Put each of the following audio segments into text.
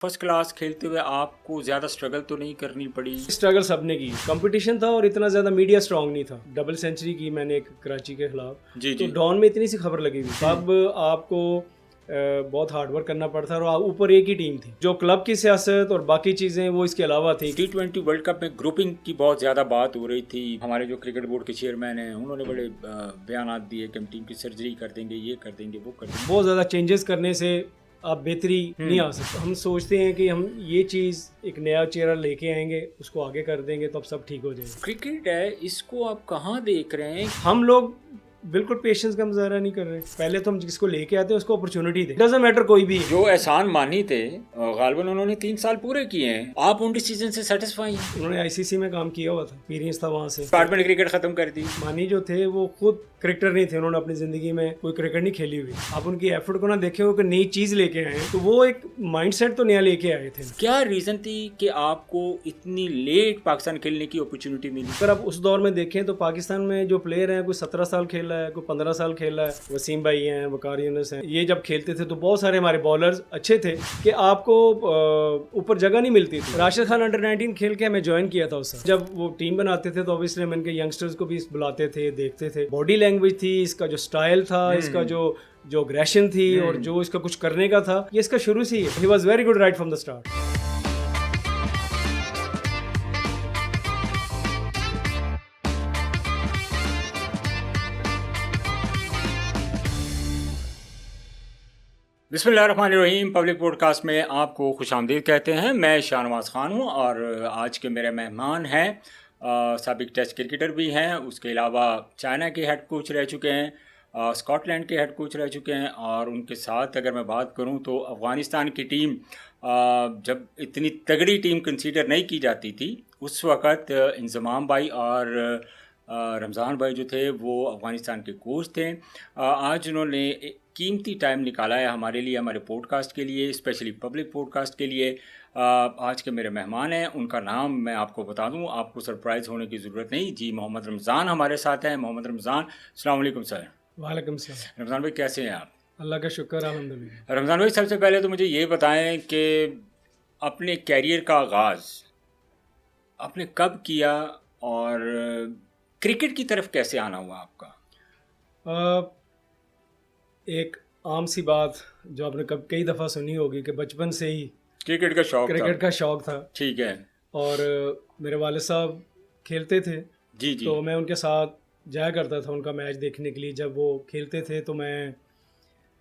First class खेलते हुए आपको ज़्यादा स्ट्रगल तो नहीं करनी पड़ी? स्ट्रगल सबने की, कंपटीशन था और इतना ज़्यादा मीडिया स्ट्रांग नहीं था। डबल सेंचुरी की मैंने एक कराची के खिलाफ, जी तो जी। डॉन में इतनी सी खबर लगी हुई। अब आपको बहुत हार्ड वर्क करना पड़ता था और ऊपर एक ही टीम थी। जो क्लब की सियासत और बाकी चीज़ें वो इसके अलावा थी। T20 वर्ल्ड कप में ग्रुपिंग की बहुत ज़्यादा बात हो रही थी। हमारे जो क्रिकेट बोर्ड के चेयरमैन हैं उन्होंने बड़े बयान दिए कि हम टीम की सर्जरी कर देंगे, ये कर देंगे, वो कर देंगे। बहुत ज़्यादा चेंजेस करने से आप बेहतरी नहीं आ सकते। हम सोचते हैं कि हम ये चीज़ एक नया चेहरा लेके आएंगे, उसको आगे कर देंगे तो अब सब ठीक हो जाएगा। क्रिकेट है, इसको आप कहाँ देख रहे हैं? हम लोग बिल्कुल पेशेंस का मुजाहरा नहीं कर रहे। पहले तो हम जिसको लेके आते हैं उसको अपॉर्चुनिटी दें, डजंट मैटर कोई भी। जो एहसान मानी थे गालिबन उन्होंने 3 साल पूरे किए हैं। आप उन डिसीजन से सेटिस्फाई हैं? उन्होंने आईसीसी में काम किया हुआ था, एक्सपीरियंस था वहाँ से। डिपार्टमेंट क्रिकेट खत्म कर दी। मानी जो थे वो खुद क्रिकेटर नहीं थे, उन्होंने अपनी जिंदगी में कोई क्रिकेट नहीं खेली हुई। आप उनकी एफर्ट को ना देखे हो कि नई चीज लेके आए हैं, तो वो एक माइंडसेट तो नया लेके आए थे। क्या रीजन थी कि आपको इतनी लेट पाकिस्तान खेलने की अपॉर्चुनिटी मिली? अगर आप उस दौर में देखें तो पाकिस्तान में जो प्लेयर हैं, कोई 17 साल खेला है, कोई 15 साल खेला है। वसीम भाई हैं, वकार यूनुस हैं, ये जब खेलते थे तो बहुत सारे हमारे बॉलर्स अच्छे थे कि आपको ऊपर जगह नहीं मिलती थी। राशिद खान अंडर 19 खेल के हमें ज्वाइन किया था उससे। जब वो टीम बनाते थे तो ऑब्वियसली हम इनके यंगस्टर्स को भी बुलाते थे, देखते थे। बॉडी लैंग्वेज थी, इसका जो स्टाइल था, इसका जो अग्रेशन थी और जो इसका कुछ करने का था, ये इसका शुरू से ही है। He was very good right from the start. बिस्मिल्लाहिर्रहमानिर्रहीम। पब्लिक पॉडकास्ट में आपको खुशामदीद कहते हैं। मैं शाहनवाज़ ख़ान हूँ और आज के मेरे मेहमान हैं साबिक टेस्ट क्रिकेटर भी हैं, उसके अलावा चाइना के हेड कोच रह चुके हैं, स्कॉटलैंड के हेड कोच रह चुके हैं। और उनके साथ अगर मैं बात करूं तो अफ़गानिस्तान की टीम जब इतनी तगड़ी टीम कंसीडर नहीं की जाती थी उस वक़्त इंज़माम भाई और रमज़ान भाई जो थे वो अफ़गानिस्तान के कोच थे। आज उन्होंने कीमती टाइम निकाला है हमारे लिए, हमारे पॉडकास्ट के लिए, स्पेशली पब्लिक पॉडकास्ट के लिए। आज के मेरे मेहमान हैं, उनका नाम मैं आपको बता दूं, आपको सरप्राइज़ होने की ज़रूरत नहीं। जी, मोहम्मद रमज़ान हमारे साथ हैं। मोहम्मद रमज़ान, अस्सलाम वालेकुम सर। वालेकुम सलाम। रमज़ान भाई कैसे हैं आप? अल्लाह का शुक्र, अल्हम्दुलिल्लाह। रमज़ान भाई सबसे पहले तो मुझे ये बताएं कि अपने कैरियर का आगाज़ आपने कब किया और क्रिकेट की तरफ कैसे आना हुआ आपका? एक आम सी बात जो आपने कई दफ़ा सुनी होगी कि बचपन से ही क्रिकेट का शौक था। ठीक है। और मेरे वालिद साहब खेलते थे, जी जी। तो मैं उनके साथ जाया करता था उनका मैच देखने के लिए। जब वो खेलते थे तो मैं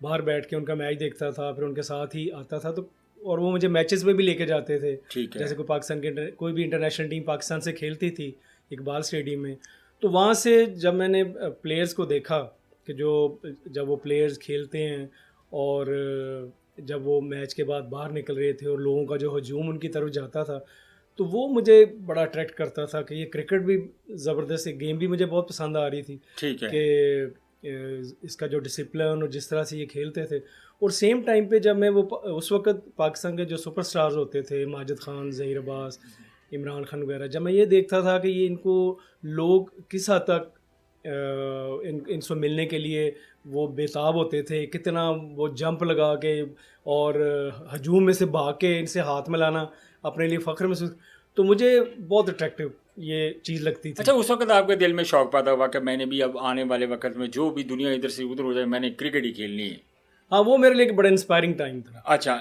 बाहर बैठ के उनका मैच देखता था, फिर उनके साथ ही आता था। तो और वो मुझे मैचेस में भी लेके जाते थे। ठीक है। जैसे कोई पाकिस्तान के कोई भी इंटरनेशनल टीम पाकिस्तान से खेलती थी इकबाल स्टेडियम में, तो वहाँ से जब मैंने प्लेयर्स को देखा कि जब वो प्लेयर्स खेलते हैं और जब वो मैच के बाद बाहर निकल रहे थे और लोगों का जो हजूम उनकी तरफ जाता था, तो वो मुझे बड़ा अट्रैक्ट करता था कि ये क्रिकेट भी ज़बरदस्त एक गेम भी मुझे बहुत पसंद आ रही थी। ठीक है कि इसका जो डिसिप्लिन और जिस तरह से ये खेलते थे। और सेम टाइम पे जब मैं उस वक्त पाकिस्तान के जो सुपरस्टार्स होते थे, माजिद खान, ज़हीर अब्बास, इमरान खान वगैरह, जब मैं ये देखता था कि ये इनको लोग किस हद तक इनसे मिलने के लिए वो बेताब होते थे, कितना वो जंप लगा के और हजूम में से भाग के इनसे हाथ मिलाना अपने लिए फ़ख्र महसूस, तो मुझे बहुत अट्रैक्टिव ये चीज़ लगती थी। अच्छा, उस वक्त आपके दिल में शौक पैदा हुआ कि मैंने भी अब आने वाले वक्त में जो भी दुनिया इधर से उधर हो जाए मैंने क्रिकेट ही खेलनी है? हाँ, वो मेरे लिए एक बड़ा इंस्पायरिंग टाइम था। अच्छा,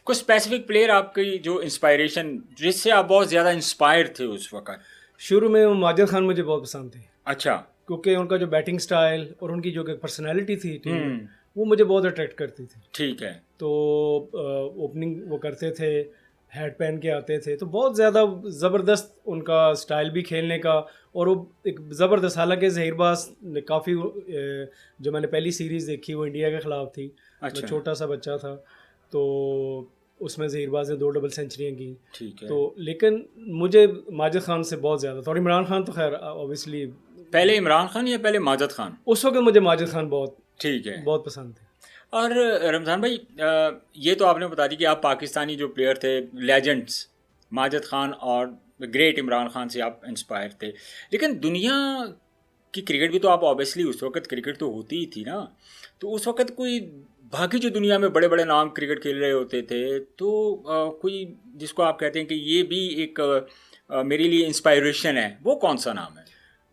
कोई स्पेसिफिक प्लेयर आपकी जो इंस्पायरेशन जिससे आप बहुत ज़्यादा इंस्पायर थे उस वक्त? शुरू में माजिद खान मुझे बहुत पसंद थे। अच्छा। क्योंकि उनका जो बैटिंग स्टाइल और उनकी जो पर्सनैलिटी थी वो मुझे बहुत अट्रैक्ट करती थी। ठीक है। तो ओपनिंग वो करते थे, हैट पहन के आते थे, तो बहुत ज़्यादा ज़बरदस्त उनका स्टाइल भी खेलने का। और वो एक ज़बरदस्त, हालांकि ज़हीर अब्बास ने काफ़ी जो मैंने पहली सीरीज़ देखी वो इंडिया के ख़िलाफ़ थी। अच्छा। मैं छोटा सा बच्चा था तो उसमें ज़हीर अब्बास ने 2 डबल सेंचुरियाँ की। ठीक है। तो लेकिन मुझे माजिद खान से बहुत ज़्यादा था। और इमरान खान तो खैर ऑब्वियसली पहले इमरान खान या पहले माजिद खान? उस वक्त मुझे माजिद खान बहुत ठीक है, बहुत पसंद थे। और रमज़ान भाई ये तो आपने बता दी कि आप पाकिस्तानी जो प्लेयर थे लेजेंड्स माजिद खान और ग्रेट इमरान खान से आप इंस्पायर थे, लेकिन दुनिया की क्रिकेट भी तो आप ऑब्वियसली उस वक्त क्रिकेट तो होती ही थी ना, तो उस वक्त कोई बाकी जो दुनिया में बड़े बड़े नाम क्रिकेट खेल रहे होते थे, तो कोई जिसको आप कहते हैं कि ये भी एक मेरे लिए इंस्पायरेशन है, वो कौन सा नाम है?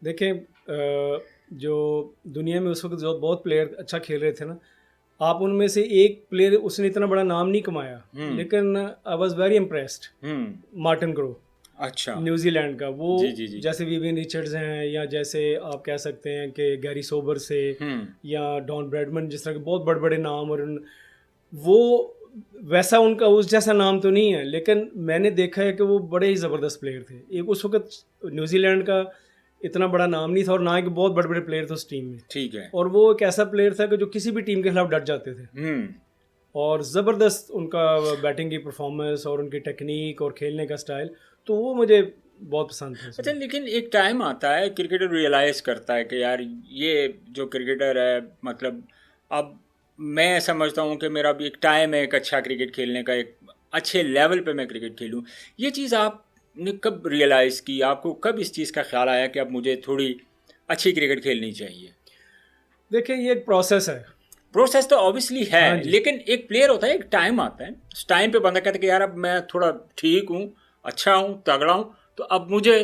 देखें, जो दुनिया में उस वक्त जो बहुत प्लेयर अच्छा खेल रहे थे ना, आप उनमें से एक प्लेयर, उसने इतना बड़ा नाम नहीं कमाया, लेकिन I was very impressed, Martin grow. अच्छा। न्यूजीलैंड का वो, जी जी जी। जैसे विवियन रिचर्ड्स हैं, या जैसे आप कह सकते हैं कि गैरी सोबर से, या डॉन ब्रैडमन, जिस तरह के बहुत बड़े बड़े नाम, और वो वैसा उनका उस जैसा नाम तो नहीं है, लेकिन मैंने देखा है कि वो बड़े ही ज़बरदस्त प्लेयर थे। एक उस वक्त न्यूजीलैंड का इतना बड़ा नाम नहीं था, और ना ही बहुत बड़े बड़े प्लेयर थे उस टीम में। ठीक है। और वो एक ऐसा प्लेयर था कि जो किसी भी टीम के खिलाफ डट जाते थे, और ज़बरदस्त उनका बैटिंग की परफॉर्मेंस और उनकी टेक्निक और खेलने का स्टाइल, तो वो मुझे बहुत पसंद है। अच्छा, लेकिन एक टाइम आता है क्रिकेटर रियलाइज़ करता है कि यार ये जो क्रिकेटर है, मतलब अब मैं समझता हूँ कि मेरा भी एक टाइम है एक अच्छा क्रिकेट खेलने का, एक अच्छे लेवल पे मैं क्रिकेट खेलूँ। ये चीज़ आपने कब रियलाइज़ की? आपको कब इस चीज़ का ख्याल आया कि अब मुझे थोड़ी अच्छी क्रिकेट खेलनी चाहिए? देखिए, ये एक प्रोसेस है। प्रोसेस तो ऑब्वियसली है, हाँ जी। लेकिन एक प्लेयर होता है, एक टाइम आता है, उस टाइम पे बंदा कहता है कि यार अब मैं थोड़ा ठीक हूँ, अच्छा हूँ, तगड़ा हूँ, तो अब मुझे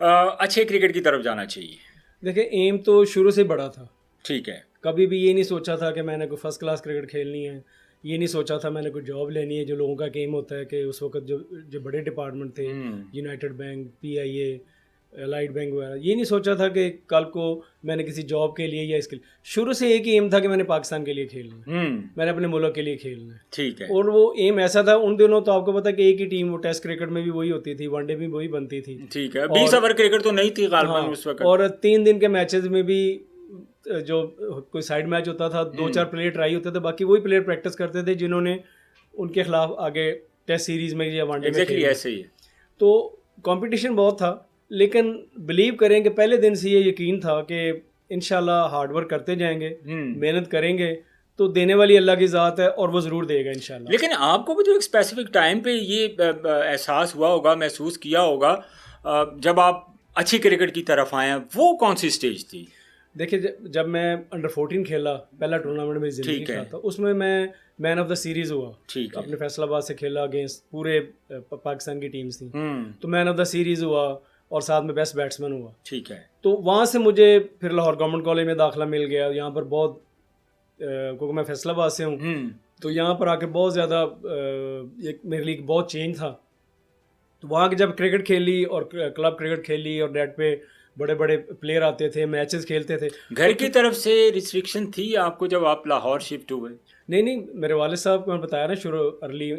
अच्छे क्रिकेट की तरफ जाना चाहिए। देखिए, एम तो शुरू से बड़ा था। ठीक है। कभी भी ये नहीं सोचा था कि मैंने कोई फर्स्ट क्लास क्रिकेट खेलनी है, ये नहीं सोचा था मैंने कोई जॉब लेनी है, जो लोगों का गेम होता है कि उस वक्त जो जो बड़े डिपार्टमेंट थे, United bank, PIA, light bank वगैरह, ये नहीं सोचा था कि कल को मैंने किसी जॉब के लिए या इसके लिए। शुरू से एक ही एम था कि मैंने पाकिस्तान के लिए खेलना है, मैंने अपने मुल्क के लिए खेलना है। ठीक है। और वो एम ऐसा था उन दिनों, तो आपको पता है कि एक ही टीम, वो टेस्ट क्रिकेट में भी वही होती थी, वनडे में भी वही बनती थी। ठीक है। 20 ओवर क्रिकेट तो नहीं थी गालबन उस वक्त। और 3 दिन के मैचेस में भी जो कोई साइड मैच होता था, 2-4 प्लेयर ट्राई होते थे, बाकी वही प्लेयर प्रैक्टिस करते थे जिन्होंने उनके खिलाफ आगे टेस्ट सीरीज में या वनडे में खेला। ऐसे ही है। तो कंपटीशन बहुत था, लेकिन बिलीव करें कि पहले दिन से ये यकीन था कि इंशाल्लाह हार्डवर्क करते जाएंगे, मेहनत करेंगे, तो देने वाली अल्लाह की ज़ात है, और वो ज़रूर देगा इंशाल्लाह। लेकिन आपको भी तो एक स्पेसिफिक टाइम पे ये एहसास हुआ होगा, महसूस किया होगा, जब आप अच्छी क्रिकेट की तरफ आए, वो कौन सी स्टेज थी? देखिए, जब मैं अंडर 14 खेला, पहला टूर्नामेंट मेरी ज़िंदगी का था, उसमें मैं मैन ऑफ द सीरीज़ हुआ। ठीक है। अपने फैसलाबाद से खेला, अगेंस्ट पूरे पाकिस्तान की टीम्स थी, तो मैन ऑफ द सीरीज़ हुआ, और साथ में बेस्ट बैट्समैन हुआ। ठीक है। तो वहाँ से मुझे फिर लाहौर गवर्नमेंट कॉलेज में दाखिला मिल गया। यहाँ पर बहुत, क्योंकि मैं फैसलाबाद से हूँ, तो यहाँ पर आके बहुत ज़्यादा एक मेरे लिए बहुत चेंज था। तो वहाँ के जब क्रिकेट खेली और क्लब क्रिकेट खेली, और नेट पे बड़े बड़े प्लेयर आते थे, मैचेस खेलते थे। घर की तरफ से रिस्ट्रिक्शन थी आपको जब आप लाहौर शिफ्ट हुए? नहीं, मेरे वालिद साहब को मैंने बताया ना शुरू अर्ली,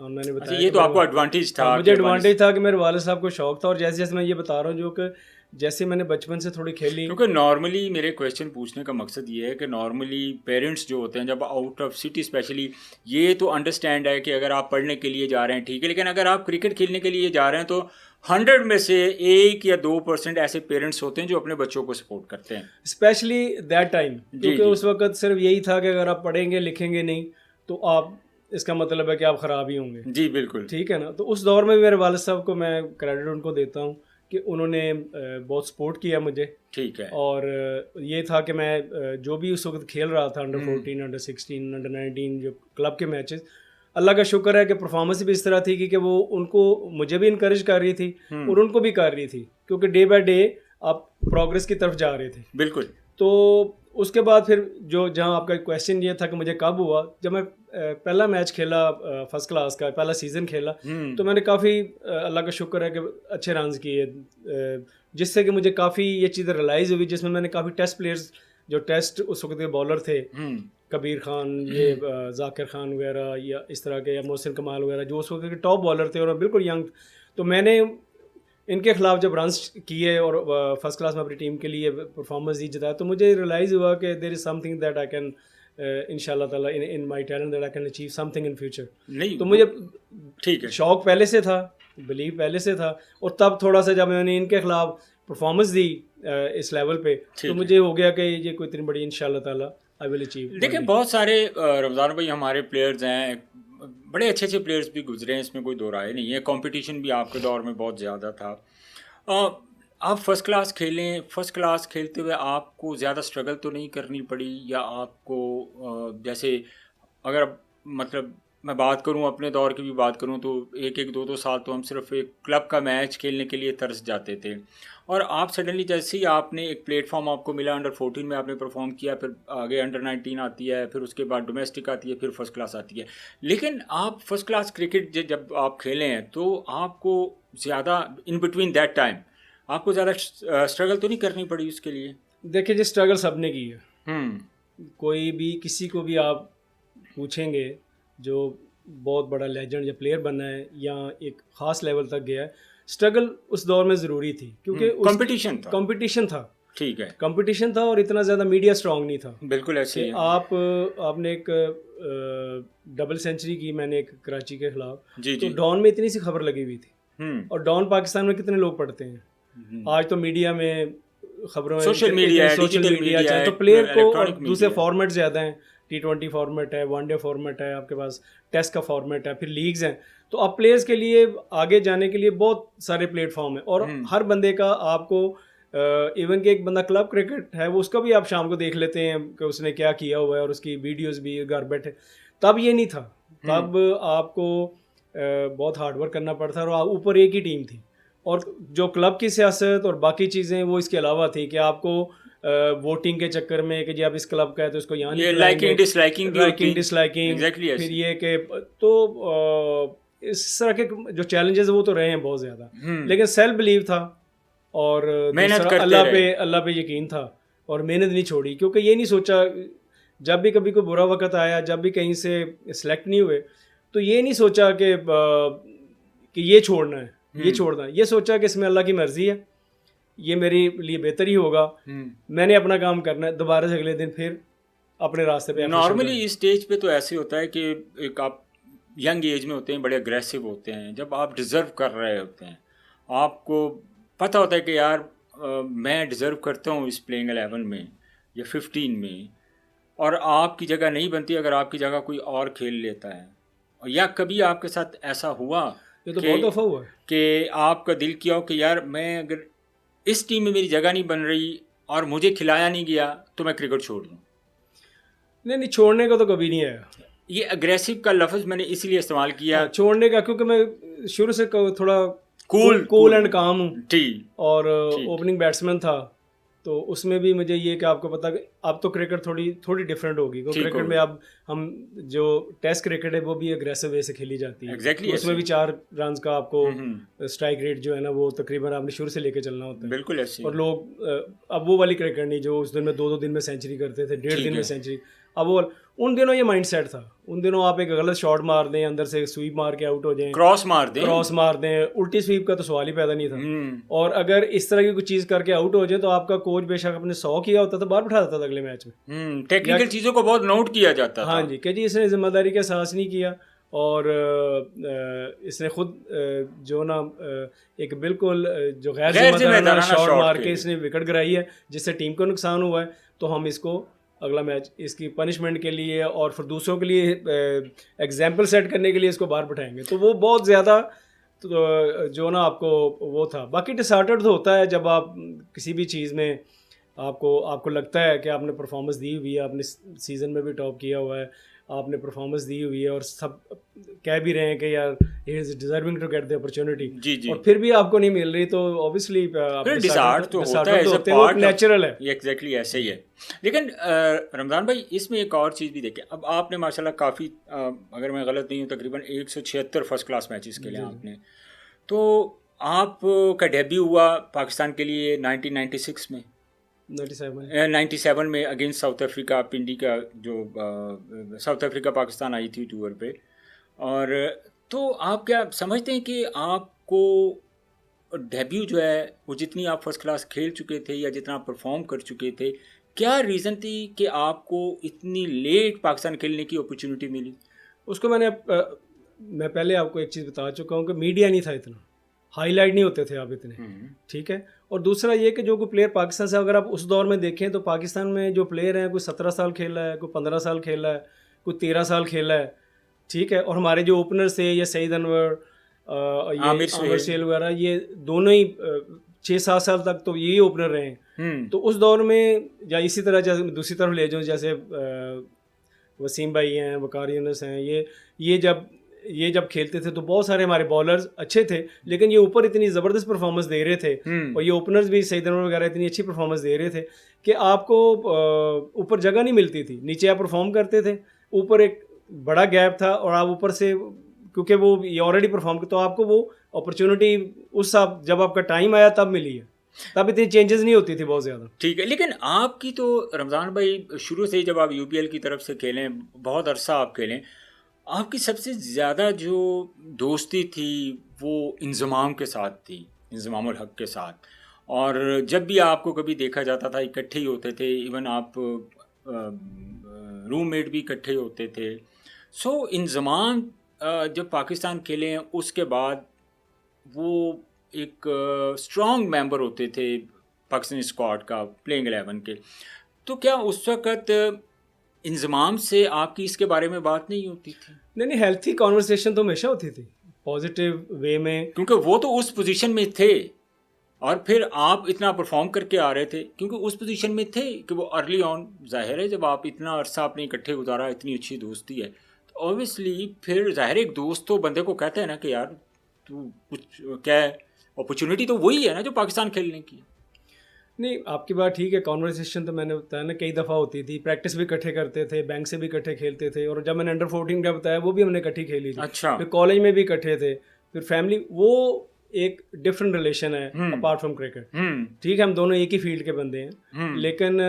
मैंने बताया ये तो आपको एडवांटेज था। मुझे एडवांटेज था कि मेरे वालिद साहब को शौक था, और जैसे जैसे मैं ये बता रहा हूँ, जो कि जैसे मैंने बचपन से थोड़ी खेली। क्योंकि नॉर्मली मेरे क्वेश्चन पूछने का मकसद ये है कि नॉर्मली पेरेंट्स जो होते हैं जब आउट ऑफ सिटी स्पेशली, ये तो अंडरस्टैंड है कि अगर आप पढ़ने के लिए जा रहे हैं ठीक है, लेकिन अगर आप क्रिकेट खेलने के लिए जा रहे हैं तो 100 में से 1 या 2% ऐसे पेरेंट्स होते हैं जो अपने बच्चों को सपोर्ट करते हैं, स्पेशली दैट टाइम, क्योंकि उस वक्त सिर्फ यही था कि अगर आप पढ़ेंगे लिखेंगे नहीं तो आप, इसका मतलब है कि आप ख़राब ही होंगे। जी बिल्कुल। ठीक है ना। तो उस दौर में मेरे वालिद साहब को मैं क्रेडिट उनको देता हूँ कि उन्होंने बहुत सपोर्ट किया मुझे। ठीक है। और ये था कि मैं जो भी उस वक्त खेल रहा था, अंडर 14, अंडर 16, अंडर 19, जो क्लब के मैचेस, अल्लाह का शुक्र है कि परफॉर्मेंस भी इस तरह थी कि वो उनको, मुझे भी इनकरेज कर रही थी और उनको भी कर रही थी, क्योंकि डे बाय डे आप प्रोग्रेस की तरफ जा रहे थे। बिल्कुल। तो उसके बाद फिर जो, जहाँ आपका क्वेश्चन ये था कि मुझे कब हुआ, जब मैं पहला मैच खेला, फर्स्ट क्लास का पहला सीज़न खेला, तो मैंने काफ़ी, अल्लाह का शुक्र है कि अच्छे रन्स किए, जिससे कि मुझे काफ़ी ये चीज़ रियलाइज़ हुई, जिसमें मैंने काफ़ी टेस्ट प्लेयर्स, जो टेस्ट उस वक्त के बॉलर थे, कबीर खान, ये जाकिर खान वगैरह, या इस तरह के, या मोहसिन कमाल वगैरह, जो उस वक्त के टॉप बॉलर थे और बिल्कुल यंग, तो मैंने इनके खिलाफ जब रन्स किए और फर्स्ट क्लास में अपनी टीम के लिए परफॉर्मेंस दी जताया, तो मुझे रियलाइज़ हुआ कि there is something that I can, इंशाल्लाह ताला, in my talent, that I can achieve something in future. नहीं तो मुझे ठीक है, शौक पहले से था, बिलीव पहले से था, और तब थोड़ा सा जब मैंने इनके खिलाफ परफॉर्मेंस दी इस लेवल पे, तो मुझे हो गया कि ये कोई इतनी बड़ी इंशाल्लाह ताला आई विल अचीव। देखिए, बहुत सारे रमज़ान भाई हमारे प्लेयर्स हैं, बड़े अच्छे अच्छे प्लेयर्स भी गुजरे हैं, इसमें कोई दो राय नहीं है। कंपटीशन भी आपके दौर में बहुत ज़्यादा था। आप फर्स्ट क्लास खेलें, फर्स्ट क्लास खेलते हुए आपको ज़्यादा स्ट्रगल तो नहीं करनी पड़ी, या आपको जैसे अगर मतलब मैं बात करूं, अपने दौर की भी बात करूं, तो एक एक दो दो साल तो हम सिर्फ एक क्लब का मैच खेलने के लिए तरस जाते थे। और आप सडनली जैसे ही आपने एक प्लेटफॉर्म आपको मिला, अंडर 14 में आपने परफॉर्म किया, फिर आगे अंडर 19 आती है, फिर उसके बाद डोमेस्टिक आती है, फिर फर्स्ट क्लास आती है। लेकिन आप फर्स्ट क्लास क्रिकेट जब आप खेले हैं तो आपको ज़्यादा इन बिटवीन दैट टाइम आपको ज़्यादा स्ट्रगल तो नहीं करनी पड़ी उसके लिए? देखिए जी, स्ट्रगल सबने की है। हम्म। कोई भी किसी को भी आप पूछेंगे जो बहुत बड़ा लेजेंड या प्लेयर बना है या एक ख़ास लेवल तक गया है, स्ट्रगल उस दौर में ज़रूरी थी क्योंकि कंपटीशन था। ठीक है। कंपटीशन था और इतना ज़्यादा मीडिया स्ट्रांग नहीं था। बिल्कुल ऐसे ही है। आपने एक डबल सेंचुरी की मैंने एक कराची के खिलाफ, जी तो जी। डॉन में इतनी सी खबर लगी हुई थी। और डॉन पाकिस्तान में कितने लोग पढ़ते हैं आज तो मीडिया में खबरों में, सोशल मीडिया तो प्लेयर को और दूसरे मीडिया। फॉर्मेट ज़्यादा हैं। T20 फॉर्मेट है, वनडे फॉर्मेट है, आपके पास टेस्ट का फॉर्मेट है, फिर लीग्स हैं। तो अब प्लेयर्स के लिए आगे जाने के लिए बहुत सारे प्लेटफॉर्म हैं और हर बंदे का आपको इवन कि एक बंदा क्लब क्रिकेट है वो उसका भी आप शाम को देख लेते हैं कि उसने क्या किया हुआ है और उसकी वीडियोस भी घर बैठे। तब ये नहीं था, तब आपको बहुत हार्ड वर्क करना पड़ता था और ऊपर एक ही टीम थी और जो क्लब की सियासत और बाकी चीज़ें वो इसके अलावा थी कि आपको वोटिंग के चक्कर में कि जी आप इस क्लब का है तो इसको यहाँ नहीं लाइकिंग डिसलाइकिंग एग्जैक्टली, फिर ये कि तो इस तरह के जो चैलेंजेस वो तो रहे हैं बहुत ज़्यादा, लेकिन सेल्फ बिलीव था और अल्लाह पे यकीन था और मेहनत नहीं छोड़ी। क्योंकि ये नहीं सोचा, जब भी कभी कोई बुरा वक्त आया, जब भी कहीं से सिलेक्ट नहीं हुए, तो ये नहीं सोचा कि ये छोड़ना है, ये सोचा कि इसमें अल्लाह की मर्ज़ी है, ये मेरे लिए बेहतर ही होगा, मैंने अपना काम करना है, दोबारा से अगले दिन फिर अपने रास्ते पे। नॉर्मली इस स्टेज पे तो ऐसे होता है कि एक आप यंग एज में होते हैं, बड़े अग्रेसिव होते हैं, जब आप डिज़र्व कर रहे होते हैं, आपको पता होता है कि यार मैं डिज़र्व करता हूँ इस प्लेइंग 11 में या 15 में, और आपकी जगह नहीं बनती अगर आपकी जगह कोई और खेल लेता है। या कभी आपके साथ ऐसा हुआ ये तो बहुत दफ़ा हुआ कि आपका दिल किया हो कि यार मैं अगर इस टीम में मेरी जगह नहीं बन रही और मुझे खिलाया नहीं गया तो मैं क्रिकेट छोड़ दूँ? नहीं, छोड़ने का तो कभी नहीं आया। ये अग्रेसिव का लफ्ज़ मैंने इसलिए इस्तेमाल किया छोड़ने का, क्योंकि मैं शुरू से थोड़ा कूल एंड काम हूँ और ओपनिंग बैट्समैन था, तो उसमें भी मुझे ये कि आपको पता अब तो क्रिकेट थोड़ी डिफरेंट होगी, क्योंकि क्रिकेट में अब हम जो टेस्ट क्रिकेट है वो भी अग्रेसिव वे से खेली जाती है। तो उसमें भी 4 रन का आपको स्ट्राइक रेट जो है ना वो तकरीबन आपने शुरू से लेके चलना होता है। बिल्कुल ऐसे। और लोग अब वो वाली क्रिकेट नहीं जो उस दिन में 2-2 दिन में सेंचुरी करते थे, 1.5 दिन में सेंचुरी। अब वो उन दिनों ये माइंडसेट था, उन दिनों आप एक गलत शॉट मार दें, अंदर से स्वीप मार के आउट हो जाएं, क्रॉस मार दें, उल्टी स्वीप का तो सवाल ही पैदा नहीं था। और अगर इस तरह की कोई चीज़ करके आउट हो जाए तो आपका कोच बेशक अपने 100 किया होता था, बाहर बिठा देता था अगले मैच में। टेक्निकल चीज़ों को बहुत नोट किया जाता था। हाँ जी, कि जी इसने जिम्मेदारी का एहसास नहीं किया और इसने खुद जो ना एक बिल्कुल जो गैर जिम्मेदाराना शॉट मार के इसने विकेट गिराई है, जिससे टीम को नुकसान हुआ है। तो हम इसको अगला मैच इसकी पनिशमेंट के लिए और फिर दूसरों के लिए एग्जाम्पल सेट करने के लिए इसको बाहर बिठाएंगे। तो वो बहुत ज़्यादा तो जो ना आपको वो था। बाकी डिसऑर्डर तो होता है जब आप किसी भी चीज़ में आपको लगता है कि आपने परफॉर्मेंस दी हुई है, आपने सीज़न में भी टॉप किया हुआ है, आपने परफॉर्मेंस दी हुई है और सब कह भी रहे हैं कि यार he is deserving to get the opportunity, और फिर भी आपको नहीं मिल रही, तो ऑब्वियसली डिसऑर्डर तो होता है, वो नेचुरल है। एग्जैक्टली ऐसे ही है। लेकिन रमज़ान भाई इसमें एक और चीज़ भी देखें, अब आपने माशाल्लाह काफ़ी अगर मैं गलत नहीं हूँ तकरीबन 176 फर्स्ट क्लास मैचेस के लिए आपने, तो आपका डेब्यू हुआ पाकिस्तान के लिए 1996 में 97 में अगेंस्ट साउथ अफ्रीका, पिंडी का जो साउथ अफ्रीका पाकिस्तान आई थी टूर पे। और तो आप क्या समझते हैं कि आपको डेब्यू जो है वो जितनी आप फर्स्ट क्लास खेल चुके थे या जितना आप परफॉर्म कर चुके थे, क्या रीज़न थी कि आपको इतनी लेट पाकिस्तान खेलने की अपॉर्चुनिटी मिली? उसको मैं पहले आपको एक चीज़ बता चुका हूँ कि मीडिया नहीं था, इतना हाईलाइट नहीं होते थे आप इतने, ठीक है। और दूसरा ये कि जो कोई प्लेयर पाकिस्तान से अगर आप उस दौर में देखें तो पाकिस्तान में जो प्लेयर हैं कोई 17 साल खेला है, कोई 15 साल खेला है, कोई 13 साल खेला है, ठीक है। और हमारे जो ओपनर्स थे ये सईद अनवर, आमिर सुहेल वगैरह, ये दोनों ही 6-7 साल तक तो यही ओपनर रहे हैं। तो उस दौर में या इसी तरह जैसे दूसरी तरफ ले जाऊँ, जैसे वसीम भाई हैं, वकार यूनुस हैं, ये जब खेलते थे तो बहुत सारे हमारे बॉलर्स अच्छे थे, लेकिन ये ऊपर इतनी ज़बरदस्त परफॉर्मेंस दे रहे थे और ये ओपनर्स भी सईद अनवर वगैरह इतनी अच्छी परफॉर्मेंस दे रहे थे कि आपको ऊपर जगह नहीं मिलती थी। नीचे आप परफॉर्म करते थे, ऊपर एक बड़ा गैप था और आप ऊपर से, क्योंकि वो ये ऑलरेडी परफॉर्म, तो आपको वो अपॉर्चुनिटी उस साल जब आपका टाइम आया तब मिली है, तब इतनी चेंजेस नहीं होती थी बहुत ज़्यादा। ठीक है, लेकिन आपकी तो रमज़ान भाई शुरू से ही जब आप यूपीएल की तरफ से खेलें, बहुत अरसा आप खेलें, आपकी सबसे ज़्यादा जो दोस्ती थी वो इंज़माम के साथ थी, इंज़मामुल हक के साथ। और जब भी आपको कभी देखा जाता था इकट्ठे ही होते थे, इवन आप रूममेट भी इकट्ठे होते थे। सो इंज़माम जब पाकिस्तान खेले हैं उसके बाद वो एक स्ट्रॉन्ग मेंबर होते थे पाकिस्तानी स्क्वाड का, प्लेइंग 11 के। तो क्या उस वक़्त इंज़माम से आपकी इसके बारे में बात नहीं होती थी? नहीं, हेल्थी कॉन्वर्सेशन तो हमेशा होती थी पॉजिटिव वे में, क्योंकि वो तो उस पोजीशन में थे और फिर आप इतना परफॉर्म करके आ रहे थे, क्योंकि उस पोजीशन में थे कि वो अर्ली ऑन, जाहिर है जब आप इतना अरसा अपने इकट्ठे गुजारा, इतनी अच्छी दोस्ती है, तो ऑब्वियसली फिर जाहिर एक दोस्त तो बंदे को कहते हैं ना कि यार तू कुछ क्या है, अपॉर्चुनिटी तो वही है ना जो पाकिस्तान खेलने की। नहीं, आपकी बात ठीक है। कॉन्वर्सेशन तो मैंने बताया ना कई दफ़ा होती थी, प्रैक्टिस भी इकट्ठे करते थे, बैंक से भी इकट्ठे खेलते थे, और जब मैंने अंडर 14 का बताया वो भी हमने इकट्ठी खेली थी। अच्छा। फिर कॉलेज में भी इकट्ठे थे, फिर फैमिली, वो एक डिफरेंट रिलेशन है अपार्ट फ्रॉम क्रिकेट। ठीक है, हम दोनों एक ही फील्ड के बंदे हैं, लेकिन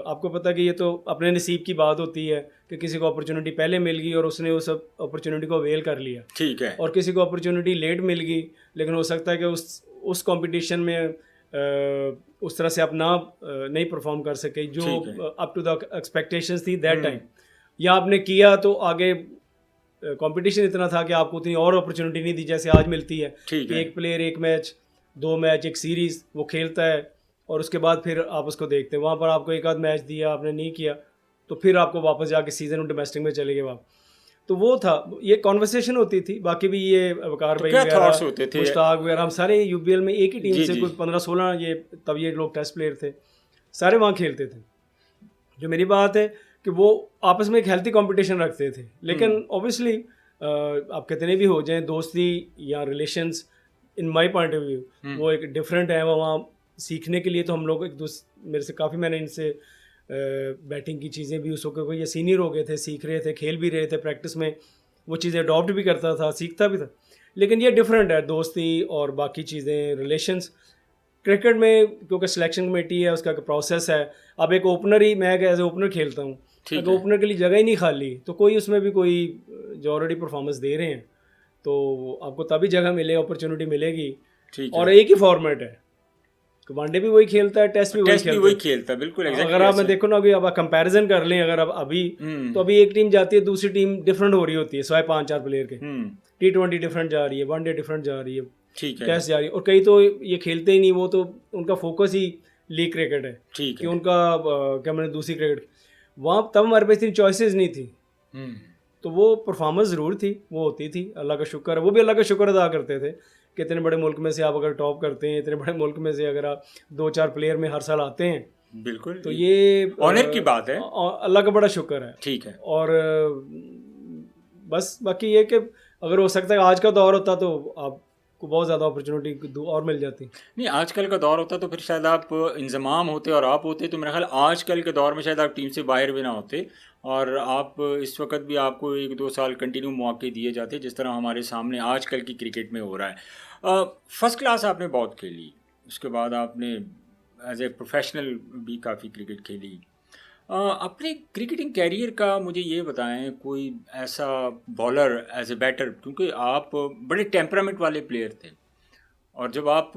आपको पता कि ये तो अपने नसीब की बात होती है कि किसी को अपॉर्चुनिटी पहले मिल गई और उसने उस अपॉर्चुनिटी को अवेल कर लिया। ठीक है। और किसी को अपॉर्चुनिटी लेट मिल गई, लेकिन हो सकता है कि उस कंपटीशन में उस तरह से आप ना नहीं परफॉर्म कर सके जो अप टू द एक्सपेक्टेशंस थी दैट टाइम, या आपने किया तो आगे कंपटीशन इतना था कि आपको उतनी और अपॉर्चुनिटी नहीं दी जैसे आज मिलती है कि एक प्लेयर एक मैच, दो मैच, एक सीरीज़ वो खेलता है और उसके बाद फिर आप उसको देखते हैं। वहाँ पर आपको एक आध मैच दिया, आपने नहीं किया, तो फिर आपको वापस जाके सीज़न और डोमेस्टिक में चले गए आप। तो वो था, ये कॉन्वर्सेशन होती थी। बाकी भी ये वकार भाई वगैरह, मुश्ताक वगैरह, हम सारे यूबीएल में एक ही टीम से कुछ 15-16 ये तब ये लोग टेस्ट प्लेयर थे, सारे वहाँ खेलते थे। जो मेरी बात है कि वो आपस में एक हेल्थी कंपटीशन रखते थे, लेकिन ऑब्वियसली आप कितने भी हो जाएं दोस्ती या relations, in my point of view वो एक डिफरेंट है। वहाँ सीखने के लिए तो हम लोग एक दूसरे, मेरे से काफ़ी, मैंने इनसे बैटिंग की चीज़ें भी उस वक्त, ये सीनियर हो गए थे, सीख रहे थे, खेल भी रहे थे, प्रैक्टिस में वो चीज़ें अडॉप्ट भी करता था, सीखता भी था, लेकिन ये डिफरेंट है दोस्ती और बाकी चीज़ें, रिलेशंस। क्रिकेट में क्योंकि सिलेक्शन कमेटी है, उसका प्रोसेस है। अब एक ओपनर ही, मैं एज ए ओपनर खेलता हूँ, अगर ओपनर के लिए जगह ही नहीं खाली तो कोई उसमें भी कोई जो ऑलरेडी परफॉर्मेंस दे रहे हैं तो आपको तभी जगह मिले, अपॉर्चुनिटी मिलेगी। और एक ही फॉर्मेट है, वनडे भी वही खेलता है, टेस्ट भी वही खेलता है, बिल्कुल। अगर आप मैं देखो ना, अभी अब कंपैरिजन कर लें, अगर अब अभी तो अभी एक टीम जाती है, दूसरी टीम डिफरेंट हो रही होती है, सिवाय 5-4 प्लेयर के। T20 डिफरेंट जा रही है, वनडे डिफरेंट जा रही है, टेस्ट जा रही है, और कई तो ये खेलते ही नहीं, वो तो उनका फोकस ही लीग क्रिकेट है कि उनका क्या मैंने दूसरी क्रिकेट, वहाँ तब हमारे पास इतनी चॉइसेस नहीं थी, तो वो परफॉर्मेंस ज़रूर थी, वो होती थी, अल्लाह का शुक्र है। वो भी अल्लाह का शुक्र अदा करते थे कि इतने बड़े मुल्क में से आप अगर टॉप करते हैं, इतने बड़े मुल्क में से अगर आप 2-4 प्लेयर में हर साल आते हैं, बिल्कुल, तो ये ऑनर की बात है, अल्लाह का बड़ा शुक्र है। ठीक है। और बस बाकी ये कि अगर हो सकता है आज का दौर होता तो आपको बहुत ज़्यादा अपॉर्चुनिटी और मिल जाती। नहीं, आजकल का दौर होता तो फिर शायद आप इंज़माम होते और आप होते, तो मेरा ख्याल आजकल के दौर में शायद आप टीम से बाहर भी ना होते, और आप इस वक्त भी आपको 1-2 साल कंटिन्यू मौके दिए जाते, जिस तरह हमारे सामने आजकल की क्रिकेट में हो रहा है। फर्स्ट क्लास आपने बहुत खेली, उसके बाद आपने एज ए प्रोफेशनल भी काफ़ी क्रिकेट खेली। अपने क्रिकेटिंग कैरियर का मुझे ये बताएं, कोई ऐसा बॉलर एज ए बैटर, क्योंकि आप बड़े टेम्परामेंट वाले प्लेयर थे, और जब आप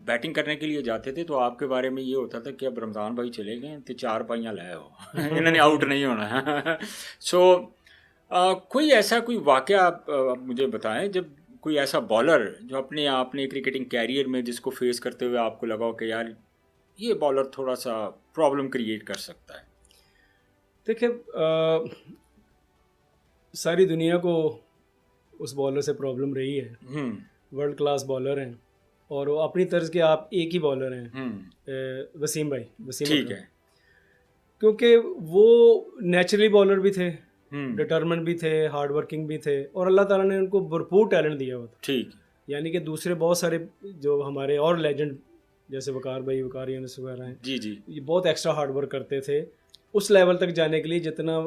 बैटिंग करने के लिए जाते थे तो आपके बारे में ये होता था कि अब रमज़ान भाई चले गए तो 4 पाइयाँ लाए हो इन्होंने आउट नहीं होना है। सो कोई ऐसा कोई वाक़या आप मुझे बताएं, जब कोई ऐसा बॉलर जो अपने आपने क्रिकेटिंग कैरियर में जिसको फेस करते हुए आपको लगा हो कि यार ये बॉलर थोड़ा सा प्रॉब्लम क्रिएट कर सकता है। देखिए, सारी दुनिया को उस बॉलर से प्रॉब्लम रही है, वर्ल्ड क्लास बॉलर हैं और वो अपनी तर्ज के, आप एक ही बॉलर हैं, वसीम भाई, वसीम, ठीक है। क्योंकि वो नेचुरली बॉलर भी थे, डिटर्मिनेड भी थे, हार्ड वर्किंग भी थे, और अल्लाह ताला ने उनको भरपूर टैलेंट दिया हुआ था। ठीक। यानी कि दूसरे बहुत सारे जो हमारे और लेजेंड जैसे वकार यूनुस वगैरह हैं, जी जी, ये बहुत एक्स्ट्रा हार्ड वर्क करते थे उस लेवल तक जाने के लिए जितना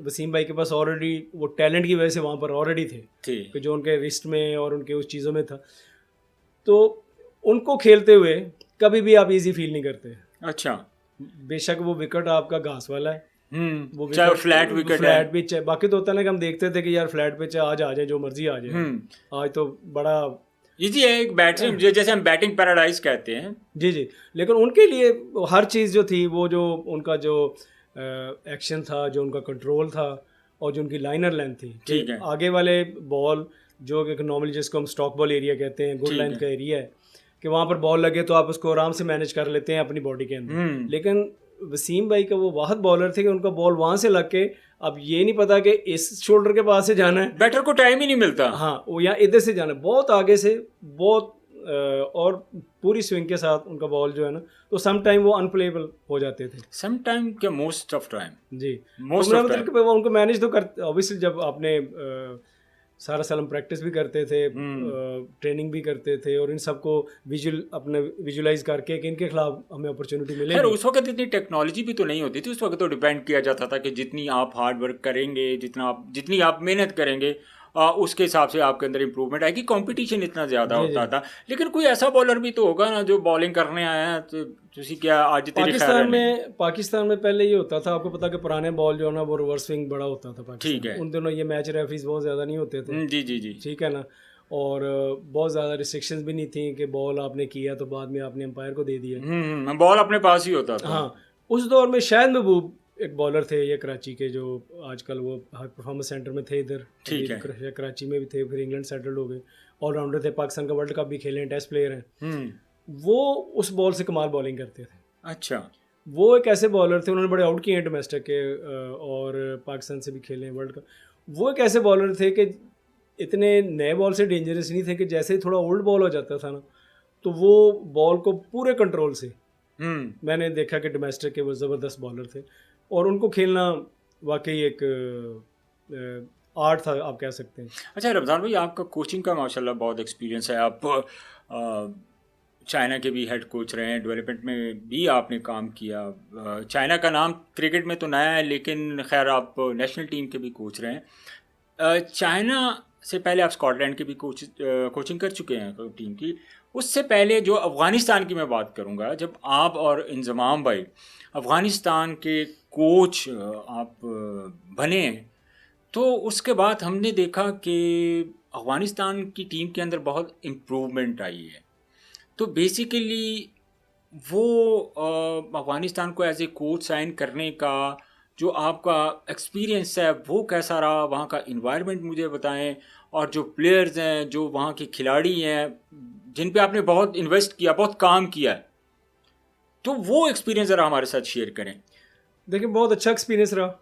वसीम भाई के पास ऑलरेडी वो टैलेंट की वजह से वहाँ पर ऑलरेडी थे कि जो उनके रिस्ट में और उनके उस चीज़ों में था। तो उनको खेलते हुए कभी भी आप इजी फील नहीं करते। अच्छा। बेशक वो विकेट आपका घास वाला है, वो चाहे फ्लैट विकेट, फ्लैट पिच है। बाकी तो होता है ना कि हम देखते थे कि यार फ्लैट पिच है, आज आ जाए जो मर्जी आ जाए, आज तो बड़ा इजी है एक बैटिंग, जैसे हम बैटिंग पैराडाइज कहते हैं। जी जी। लेकिन उनके लिए हर चीज़ जो थी, वो जो उनका जो एक्शन था, जो उनका कंट्रोल था, और जो उनकी लाइनर लेंथ थी, ठीक है, आगे वाले बॉल जो नॉर्मली जिसको हम स्टॉक बॉल एरिया कहते हैं, गुड लेंथ का एरिया है कि वहाँ पर बॉल लगे तो आप उसको आराम से मैनेज कर लेते हैं अपनी बॉडी के अंदर। लेकिन वसीम भाई का वो वाहद बॉलर थे कि उनका बॉल वहाँ से लग के, अब ये नहीं पता कि इस शोल्डर के पास से जाना है, बैटर को टाइम ही नहीं मिलता, हाँ, वो यहाँ इधर से जाना है, बहुत आगे से, बहुत और पूरी स्विंग के साथ उनका बॉल जो है ना, तो सम टाइम वो अनप्लेएबल हो जाते थे, सम टाइम क्या मोस्ट ऑफ टाइम। जी, मोस्ट ऑफ टाइम वो उनको मैनेज तो करते। ऑब्वियसली जब आपने सारा साल हम प्रैक्टिस भी करते थे, ट्रेनिंग भी करते थे, और इन सबको अपने विजुलाइज करके कि इनके खिलाफ हमें अपॉर्चुनिटी मिले। खैर उस वक्त इतनी टेक्नोलॉजी भी तो नहीं होती थी, उस वक्त तो डिपेंड किया जाता था कि जितनी आप हार्ड वर्क करेंगे, जितनी आप मेहनत करेंगे, उसके हिसाब से आपके अंदर इंप्रूवमेंट आएगी। कंपटीशन इतना ज़्यादा होता था। लेकिन कोई ऐसा बॉलर भी तो होगा ना जो बॉलिंग करने आया है, तो क्या आज पाकिस्तान में पहले ये होता था, आपको पता कि पुराने बॉल जो है ना वो रिवर्स स्विंग बड़ा होता था। ठीक है, उन दिनों ये मैच रेफरीज बहुत ज़्यादा नहीं होते थे। जी जी जी, ठीक है ना, और बहुत ज़्यादा रिस्ट्रिक्शंस भी नहीं थी कि बॉल आपने किया तो बाद में आपने एम्पायर को दे दिया, बॉल अपने पास ही होता था। हाँ, उस दौर में शाहिद महबूब एक बॉलर थे, ये कराची के, जो आजकल वो हाई परफॉर्मेंस सेंटर में थे इधर, ठीक है, कराची में भी थे, फिर इंग्लैंड सेटल्ड हो गए, ऑलराउंडर थे, पाकिस्तान का वर्ल्ड कप भी खेले हैं, टेस्ट प्लेयर हैं। वो उस बॉल से कमाल बॉलिंग करते थे। अच्छा, वो एक ऐसे बॉलर थे, उन्होंने बड़े आउट किए हैं डोमेस्टिक के, और पाकिस्तान से भी खेले हैं वर्ल्ड कप। वो एक ऐसे बॉलर थे कि इतने नए बॉल से डेंजरस नहीं थे, कि जैसे ही थोड़ा ओल्ड बॉल हो जाता था ना, तो वो बॉल को पूरे कंट्रोल से, मैंने देखा कि डोमेस्टिक के वो ज़बरदस्त बॉलर थे, और उनको खेलना वाकई एक आर्ट था, आप कह सकते हैं। अच्छा रमज़ान भाई, आपका कोचिंग का माशाल्लाह बहुत एक्सपीरियंस है, आप चाइना के भी हेड कोच रहे हैं, डेवलपमेंट में भी आपने काम किया। चाइना का नाम क्रिकेट में तो नया है, लेकिन खैर आप नेशनल टीम के भी कोच रहे हैं। चाइना से पहले आप स्कॉटलैंड के भी कोचिंग कर चुके हैं टीम की। उससे पहले जो अफ़गानिस्तान की मैं बात करूँगा, जब आप और इंज़माम भाई अफ़गानिस्तान के कोच आप बने, तो उसके बाद हमने देखा कि अफ़गानिस्तान की टीम के अंदर बहुत इम्प्रूवमेंट आई है। तो बेसिकली वो अफ़गानिस्तान को एज ए कोच साइन करने का जो आपका एक्सपीरियंस है वो कैसा रहा, वहाँ का इन्वायरमेंट मुझे बताएं, और जो प्लेयर्स हैं, जो वहाँ के खिलाड़ी हैं, जिन पे आपने बहुत इन्वेस्ट किया, बहुत काम किया है, तो वो एक्सपीरियंस ज़रा हमारे साथ शेयर करें। देखिए, बहुत अच्छा एक्सपीरियंस रहा,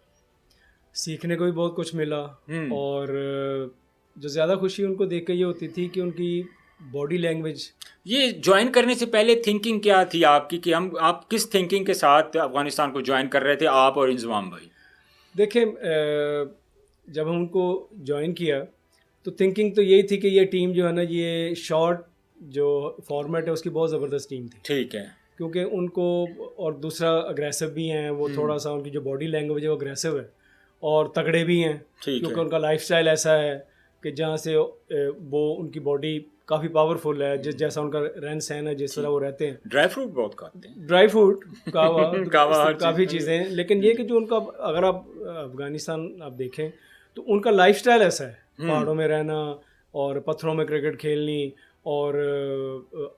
सीखने को भी बहुत कुछ मिला, और जो ज़्यादा खुशी उनको देख के ये होती थी कि उनकी बॉडी लैंग्वेज। ये ज्वाइन करने से पहले थिंकिंग क्या थी आपकी, कि आप किस थिंकिंग के साथ अफ़गानिस्तान को ज्वाइन कर रहे थे, आप और इंज़माम भाई? देखिए, जब हम उनको ज्वाइन किया तो थिंकिंग तो यही थी कि ये टीम जो है ना, ये शॉर्ट जो फॉर्मेट है उसकी बहुत ज़बरदस्त टीम थी। ठीक है, क्योंकि उनको, और दूसरा अग्रेसिव भी हैं वो, थोड़ा सा उनकी जो बॉडी लैंग्वेज है वो अग्रेसिव है, और तगड़े भी हैं, क्योंकि उनका लाइफस्टाइल ऐसा है कि जहाँ से वो उनकी बॉडी काफ़ी पावरफुल है, जैसा उनका रहन सहन है, जिस तरह वो रहते हैं। ड्राई फ्रूट बहुत खाते हैं, ड्राई फ्रूट, कावा काफ़ी चीज़ें। लेकिन ये कि जो उनका, अगर आप अफ़गानिस्तान आप देखें तो उनका लाइफस्टाइल ऐसा है, पहाड़ों में रहना और पत्थरों में क्रिकेट खेलनी, और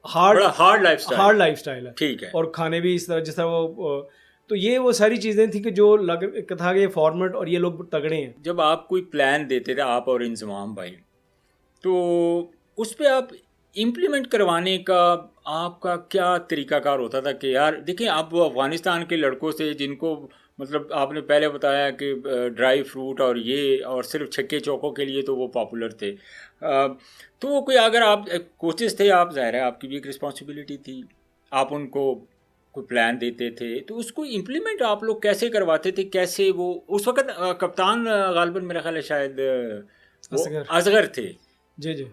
हार्ड लाइफस्टाइल है। ठीक है, और खाने भी इस तरह जिस तरह वो, तो ये वो सारी चीज़ें थी कि जो लग था कि ये फॉर्मेट और ये लोग तगड़े हैं। जब आप कोई प्लान देते थे, आप और इंज़माम भाई, तो उस पर आप इम्प्लीमेंट करवाने का आपका क्या तरीकाकार होता था? कि यार देखिए, आप वो अफ़गानिस्तान के लड़कों से, जिनको मतलब आपने पहले बताया कि ड्राई फ्रूट और ये, और सिर्फ छक्के चौकों के लिए तो वो पॉपुलर थे, तो वो कोई, अगर आप कोचेस थे, आप ज़ाहिर है आपकी भी एक रिस्पॉन्सिबिलिटी थी, आप उनको कोई प्लान देते थे, तो उसको इम्प्लीमेंट आप लोग कैसे करवाते थे? कैसे वो उस वक़्त कप्तान गालिबन मेरा ख़्याल है शायद वो असगर। असगर थे। जी, जी।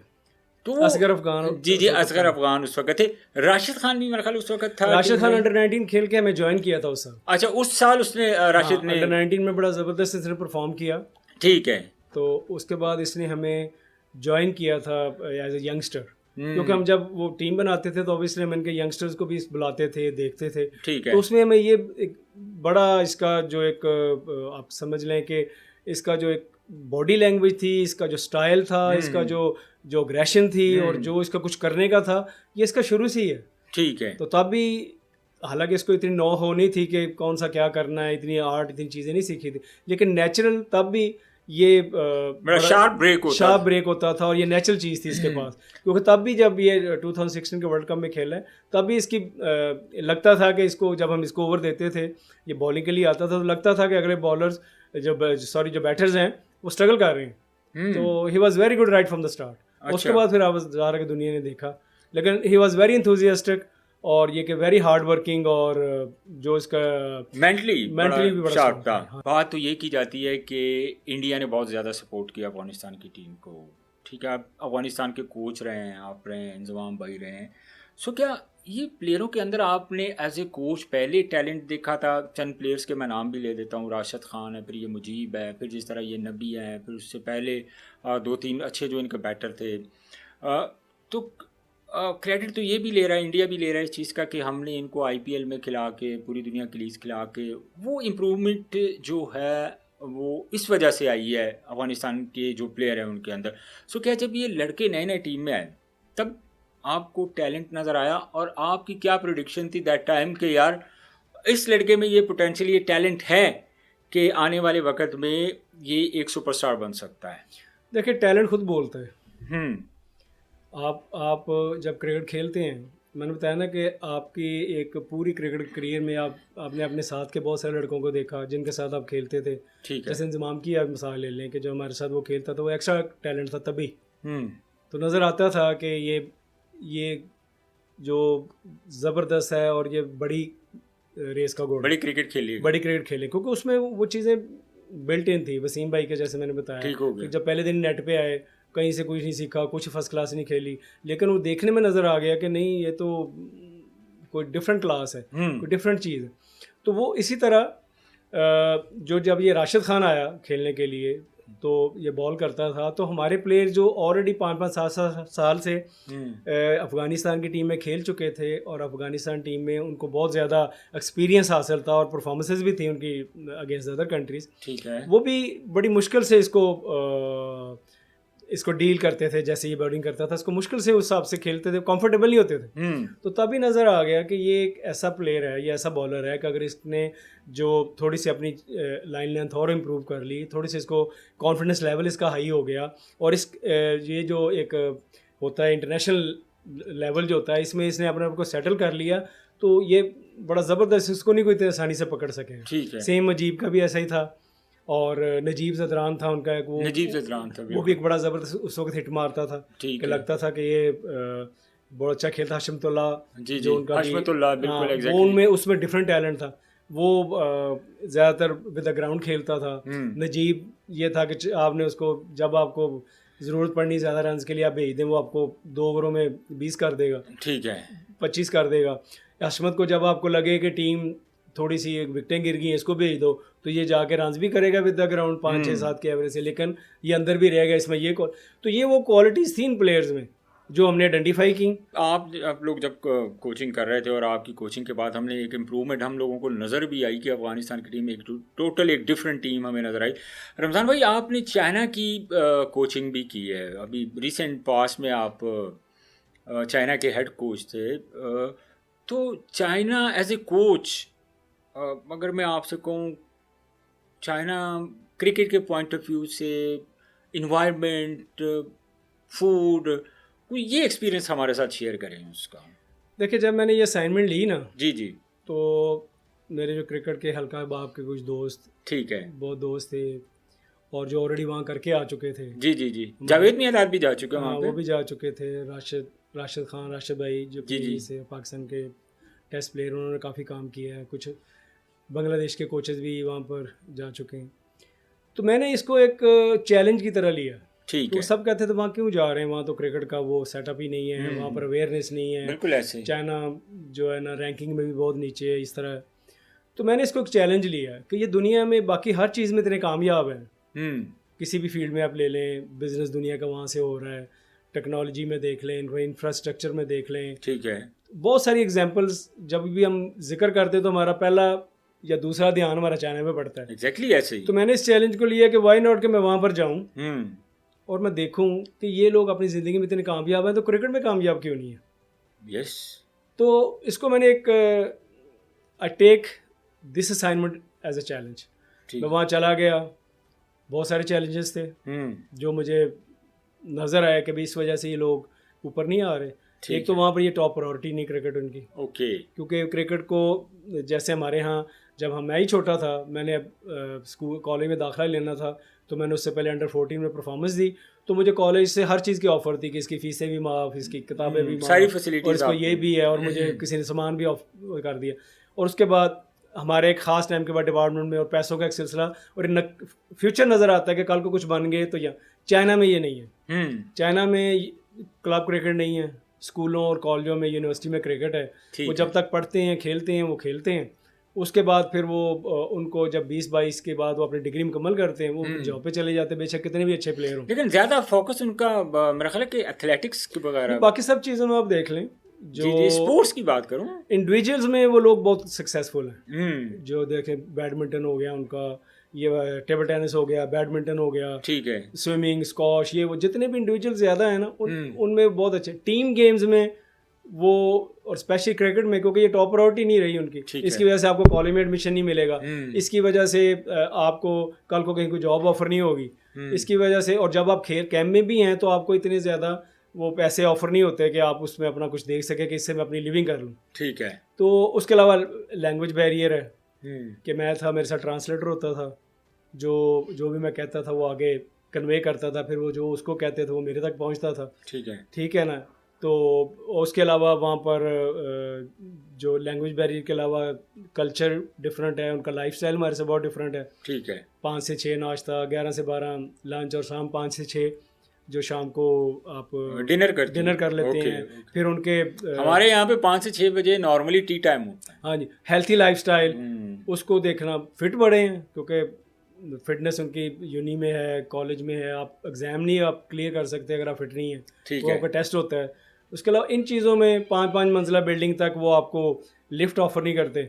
तो वो असगर अफ़गान जी, जी, उस वक़्त असगर कप्तान। अफ़गान उस वक़्त थे। राशिद खान भी मेरा ख़्याल उस वक़्त था राशिद टीम खान में। अंडर 19 खेल के हमें जॉइन किया था उस साल। अच्छा, उस साल उसने हाँ, राशिद ने अंडर 19 में बड़ा ज़बरदस्त इसने परफ़ॉर्म किया। ठीक है। तो उसके बाद इसने हमें जॉइन किया था एज ए यंगस्टर, क्योंकि हुँ, हम जब वो टीम बनाते थे तो ऑब्वियसली हम इनके यंगस्टर्स को भी बुलाते थे, देखते थे। ठीक तो है। उसमें हमें ये एक बड़ा इसका जो एक आप समझ लें कि इसका जो एक बॉडी लैंग्वेज थी, इसका जो स्टाइल था, इसका हुँ, जो जो अग्रेशन थी और हुँ, जो इसका कुछ करने का था, ये इसका शुरू से ही है। ठीक है। तो तब भी हालांकि इसको इतनी नो हो नहीं थी कि कौन सा क्या करना है, इतनी आर्ट इतनी चीज़ें नहीं सीखी थी, लेकिन नेचुरल तब भी ये बड़ा बड़ा शार्प ब्रेक होता शार्प था। ब्रेक होता था और ये नेचुरल चीज़ थी इसके पास। क्योंकि तब भी जब ये 2016 के वर्ल्ड कप में खेला है, तब भी इसकी लगता था कि इसको जब हम इसको ओवर देते थे, ये बॉलिंग के लिए आता था, तो लगता था कि अगले बॉलर्स जो बैटर्स हैं वो स्ट्रगल कर रहे हैं। हुँ, तो he was very good right from the start. उसके अच्छा। बाद फिर आवाज़ की दुनिया ने देखा, लेकिन ही वॉज वेरी इंथुजियास्टिक और ये कि वेरी हार्ड वर्किंग और जो इसका मेंटली मेंटली भी बड़ा बड़ा शार्प स्ट्रांग था। था। हाँ। बात तो ये की जाती है कि इंडिया ने बहुत ज़्यादा सपोर्ट किया अफगानिस्तान की टीम को। ठीक है, आप अफगानिस्तान के कोच रहे हैं, आप रहे हैं, इंजमाम भाई रहे हैं। सो क्या ये प्लेयरों के अंदर आपने एज ए कोच पहले टैलेंट देखा था? चंद प्लेयर्स के मैं नाम भी ले देता हूँ, राशिद खान है, फिर ये मुजीब है, फिर जिस तरह ये नबी है, फिर उससे पहले दो तीन अच्छे जो इनके बैटर थे। तो क्रेडिट तो ये भी ले रहा है, इंडिया भी ले रहा है इस चीज़ का कि हमने इनको आईपीएल में खिला के, पूरी दुनिया के लीज खिला के, वो इम्प्रूवमेंट जो है वो इस वजह से आई है अफगानिस्तान के जो प्लेयर हैं उनके अंदर। सो क्या जब ये लड़के नए नए टीम में आए तब आपको टैलेंट नज़र आया, और आपकी क्या प्रोडिक्शन थी दैट टाइम कि यार इस लड़के में ये पोटेंशियल, ये टैलेंट है कि आने वाले वक्त में ये एक सुपरस्टार बन सकता है? देखिए, टैलेंट खुद बोलता है। हम्म, आप जब क्रिकेट खेलते हैं, मैंने बताया ना कि आपकी एक पूरी क्रिकेट करियर में आपने अपने साथ के बहुत सारे लड़कों को देखा जिनके साथ आप खेलते थे। ठीक है। जैसे इंजमाम की आप मिसाल ले लें कि जो हमारे साथ वो खेलता था, वो एक्स्ट्रा टैलेंट था तभी। हम्म, तो नज़र आता था कि ये जो ज़बरदस्त है और ये बड़ी रेस का घोड़ा, बड़ी क्रिकेट खेली, बड़ी क्रिकेट खेले, क्योंकि उसमें वो चीज़ें बिल्ट इन थी। वसीम भाई के जैसे मैंने बताया ठीक हो कि गया। जब पहले दिन नेट पे आए, कहीं से कुछ नहीं सीखा, कुछ फर्स्ट क्लास नहीं खेली, लेकिन वो देखने में नज़र आ गया कि नहीं, ये तो कोई डिफरेंट क्लास है, कोई डिफरेंट चीज़ है। तो वो इसी तरह जो जब ये राशिद खान आया खेलने के लिए, तो ये बॉल करता था, तो हमारे प्लेयर जो ऑलरेडी 5-5 साल से अफ़गानिस्तान की टीम में खेल चुके थे और अफ़गानिस्तान टीम में उनको बहुत ज़्यादा एक्सपीरियंस हासिल था और परफॉर्मेंसेस भी थी उनकी अगेंस्ट अदर कंट्रीज़। ठीक है। वो भी बड़ी मुश्किल से इसको डील करते थे। जैसे ये बॉलिंग करता था, इसको मुश्किल से उस हिसाब से खेलते थे, कंफर्टेबल नहीं होते थे। तो तभी नज़र आ गया कि ये एक ऐसा प्लेयर है, ये ऐसा बॉलर है कि अगर इसने जो थोड़ी सी अपनी लाइन लेंथ और इम्प्रूव कर ली, थोड़ी सी इसको कॉन्फिडेंस लेवल इसका हाई हो गया, और ये जो एक होता है इंटरनेशनल लेवल जो होता है, इसमें इसने अपने आप को सेटल कर लिया, तो ये बड़ा ज़बरदस्त, इसको नहीं कोई इतनी आसानी से पकड़ सके। ठीक है। सेम अजीब का भी ऐसा ही था, और नजीब ज़दरान था उनका एक, नजीब ज़दरान था, वो भी एक बड़ा ज़बरदस्त उस वक्त हिट मारता था कि लगता था कि ये बहुत अच्छा खेलता। हशमतुल्ला, जी, जो उनका हशमतुल्ला, बिल्कुल वो एग्जैक्टली। उनमें उसमें डिफरेंट टैलेंट था। वो ज़्यादातर विद द ग्राउंड खेलता था। नजीब ये था कि आपने उसको, जब आपको ज़रूरत पड़नी ज़्यादा रन के लिए, आप भेज दें, वो आपको 2 ओवरों में 20 कर देगा, ठीक है, 25 कर देगा। हशमत को जब आपको लगे कि टीम थोड़ी सी विकटें गिर गई हैं, इसको भेज दो, तो ये जाके रन भी करेगा विद द ग्राउंड 5-6-7 के एवरेज से, लेकिन ये अंदर भी रहेगा इसमें। तो ये वो क्वालिटीज़ थी इन प्लेयर्स में जो हमने आइडेंटिफाई की। आप लोग जब कोचिंग कर रहे थे, और आपकी कोचिंग के बाद हमने एक इम्प्रूवमेंट हम लोगों को नज़र भी आई कि अफगानिस्तान की टीम एक टोटल एक डिफरेंट टीम हमें नज़र आई। रमज़ान भाई, आपने चाइना की कोचिंग भी की है, अभी रिसेंट पास में आप चाइना के हेड कोच थे। तो चाइना एज ए कोच, अगर मैं आपसे कहूँ, चाइना क्रिकेट के पॉइंट ऑफ व्यू से, इन्वायरमेंट, फूड, ये एक्सपीरियंस हमारे साथ शेयर करें उसका। देखिए, जब मैंने ये असाइनमेंट ली ना, जी जी, तो मेरे जो क्रिकेट के हल्का बाप के कुछ दोस्त, ठीक है, बहुत दोस्त थे, और जो ऑलरेडी वहाँ करके आ चुके थे। जी जी जी, जावेद मियादाद भी जा चुके हैं वहाँ पे। वो भी जा चुके थे। राशिद खान, राशिद भाई जो जी जी से पाकिस्तान के टेस्ट प्लेयर, उन्होंने काफ़ी काम किया है, कुछ बांग्लादेश के कोचेज़ भी वहाँ पर जा चुके हैं। तो मैंने इसको एक चैलेंज की तरह लिया। ठीक तो है। सब कहते थे वहाँ क्यों जा रहे हैं, वहाँ तो क्रिकेट का वो सेटअप ही नहीं है, वहाँ पर अवेयरनेस नहीं है, बिल्कुल ऐसे ही। चाइना जो है ना रैंकिंग में भी बहुत नीचे है, इस तरह। तो मैंने इसको एक चैलेंज लिया कि ये दुनिया में बाकी हर चीज़ में इतने कामयाब हैं, किसी भी फील्ड में आप ले लें, बिजनेस दुनिया का वहाँ से हो रहा है, टेक्नोलॉजी में देख लें, इंफ्रास्ट्रक्चर में देख लें, ठीक है। बहुत सारी एग्जांपल्स जब भी हम जिक्र करते हैं तो हमारा पहला या दूसरा ध्यान हमारा चाइना पे पड़ता है। एग्जैक्टली ऐसे ही। तो मैंने इस चैलेंज को लिया कि वाई नॉट कि मैं वहाँ पर जाऊँ और मैं देखूँ कि ये लोग अपनी ज़िंदगी में इतने कामयाब हैं तो क्रिकेट में कामयाब क्यों नहीं है। यस। तो इसको मैंने एक I take this assignment as a challenge. मैं वहाँ चला गया, बहुत सारे चैलेंजेस थे जो मुझे नज़र आया कि भाई इस वजह से ये लोग ऊपर नहीं आ रहे। एक तो वहाँ पर ये टॉप प्रायोरिटी नहीं क्रिकेट उनकी। ओके। क्योंकि क्रिकेट को जैसे हमारे यहाँ जब मैं ही छोटा था, मैंने स्कूल कॉलेज में दाखिला लेना था तो मैंने उससे पहले अंडर 14 में परफॉर्मेंस दी, तो मुझे कॉलेज से हर चीज़ की ऑफ़र थी कि इसकी फ़ीसें भी माफ़, इसकी किताबें भी माफ़, सारी फैसिलिटीज और इसको ये भी है, और मुझे किसी ने सामान भी ऑफ कर दिया। और उसके बाद हमारे एक ख़ास टाइम के बाद डिपार्टमेंट में और पैसों का एक सिलसिला और फ्यूचर नज़र आता है कि कल को कुछ बन गए तो यहाँ। चाइना में ये नहीं है। चाइना में क्लब क्रिकेट नहीं है, स्कूलों और कॉलेजों में, यूनिवर्सिटी में क्रिकेट है। वो जब तक पढ़ते हैं, खेलते हैं, वो खेलते हैं। उसके बाद फिर वो उनको जब 20-22 के बाद वो अपनी डिग्री मुकम्मल करते हैं, वो जॉब पे चले जाते हैं, बेशक कितने भी अच्छे प्लेयर हों। लेकिन ज़्यादा फोकस उनका मेरा ख्याल है कि एथलेटिक्स के वगैरह, बाकी सब चीज़ों में आप देख लें, जो स्पोर्ट्स की बात करूं, इंडिविजुअल्स में वो लोग बहुत सक्सेसफुल हैं। जो देखें, बैडमिंटन हो गया उनका, ये टेबल टेनिस हो गया, बैडमिंटन हो गया, ठीक है, स्विमिंग, स्कॉश, ये वो जितने भी इंडिविजुअल ज़्यादा है ना उनमें बहुत अच्छे। टीम गेम्स में वो, और स्पेशली क्रिकेट में, क्योंकि ये टॉप प्रायोरिटी नहीं रही उनकी, इसकी वजह से आपको कॉलेज में एडमिशन नहीं मिलेगा, इसकी वजह से आपको कल को कहीं कोई जॉब ऑफर नहीं होगी, इसकी वजह से, और जब आप खेल कैंप में भी हैं तो आपको इतने ज़्यादा वो पैसे ऑफर नहीं होते कि आप उसमें अपना कुछ देख सके कि इससे मैं अपनी लिविंग कर लूँ। ठीक है। तो उसके अलावा लैंग्वेज बैरियर है कि मैं था, मेरे साथ ट्रांसलेटर होता था, जो भी मैं कहता था वो आगे कन्वे करता था, फिर वो जो उसको कहते थे वो मेरे तक पहुँचता था। ठीक है ना। तो उसके अलावा वहाँ पर जो लैंग्वेज बैरियर के अलावा कल्चर डिफरेंट है, उनका लाइफस्टाइल हमारे से बहुत डिफरेंट है। ठीक है। 5 से 6 नाश्ता, 11 से 12 लंच, और शाम 5 से 6 जो शाम को आप डिनर कर लेते हैं। फिर उनके हमारे यहाँ पे 5 से 6 बजे नॉर्मली टी टाइम होता है। हाँ जी, हेल्थी लाइफस्टाइल, उसको देखना। फिट बड़े हैं क्योंकि फिटनेस उनकी यूनी में है, कॉलेज में है, आप एग्ज़ाम नहीं आप क्लियर कर सकते अगर आप फिट नहीं है, तो आपका टेस्ट होता है। उसके अलावा इन चीज़ों में 5-5 मंजिला बिल्डिंग तक वो आपको लिफ्ट ऑफर नहीं करते।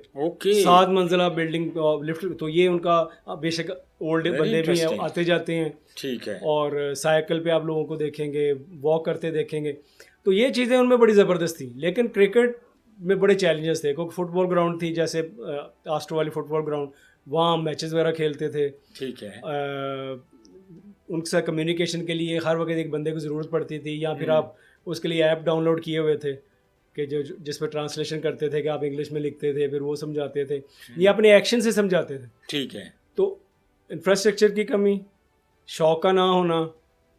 7 मंजिला बिल्डिंग लिफ्ट, तो ये उनका, बेशक ओल्ड बंदे भी हैं, आते जाते हैं। ठीक है। और साइकिल पे आप लोगों को देखेंगे, वॉक करते देखेंगे। तो ये चीज़ें उनमें बड़ी ज़बरदस्त थी। लेकिन क्रिकेट में बड़े चैलेंजेस थे, क्योंकि फुटबॉल ग्राउंड थी, जैसे आस्ट्रो वाली फुटबॉल ग्राउंड, वहाँ मैचेस वगैरह खेलते थे। ठीक है। उनसे कम्युनिकेशन के लिए हर वक्त एक बंदे की ज़रूरत पड़ती थी, या फिर आप उसके लिए ऐप डाउनलोड किए हुए थे कि जिस पर ट्रांसलेशन करते थे, कि आप इंग्लिश में लिखते थे, फिर वो समझाते थे, या अपने एक्शन से समझाते थे। ठीक है। तो इंफ्रास्ट्रक्चर की कमी, शौक का ना होना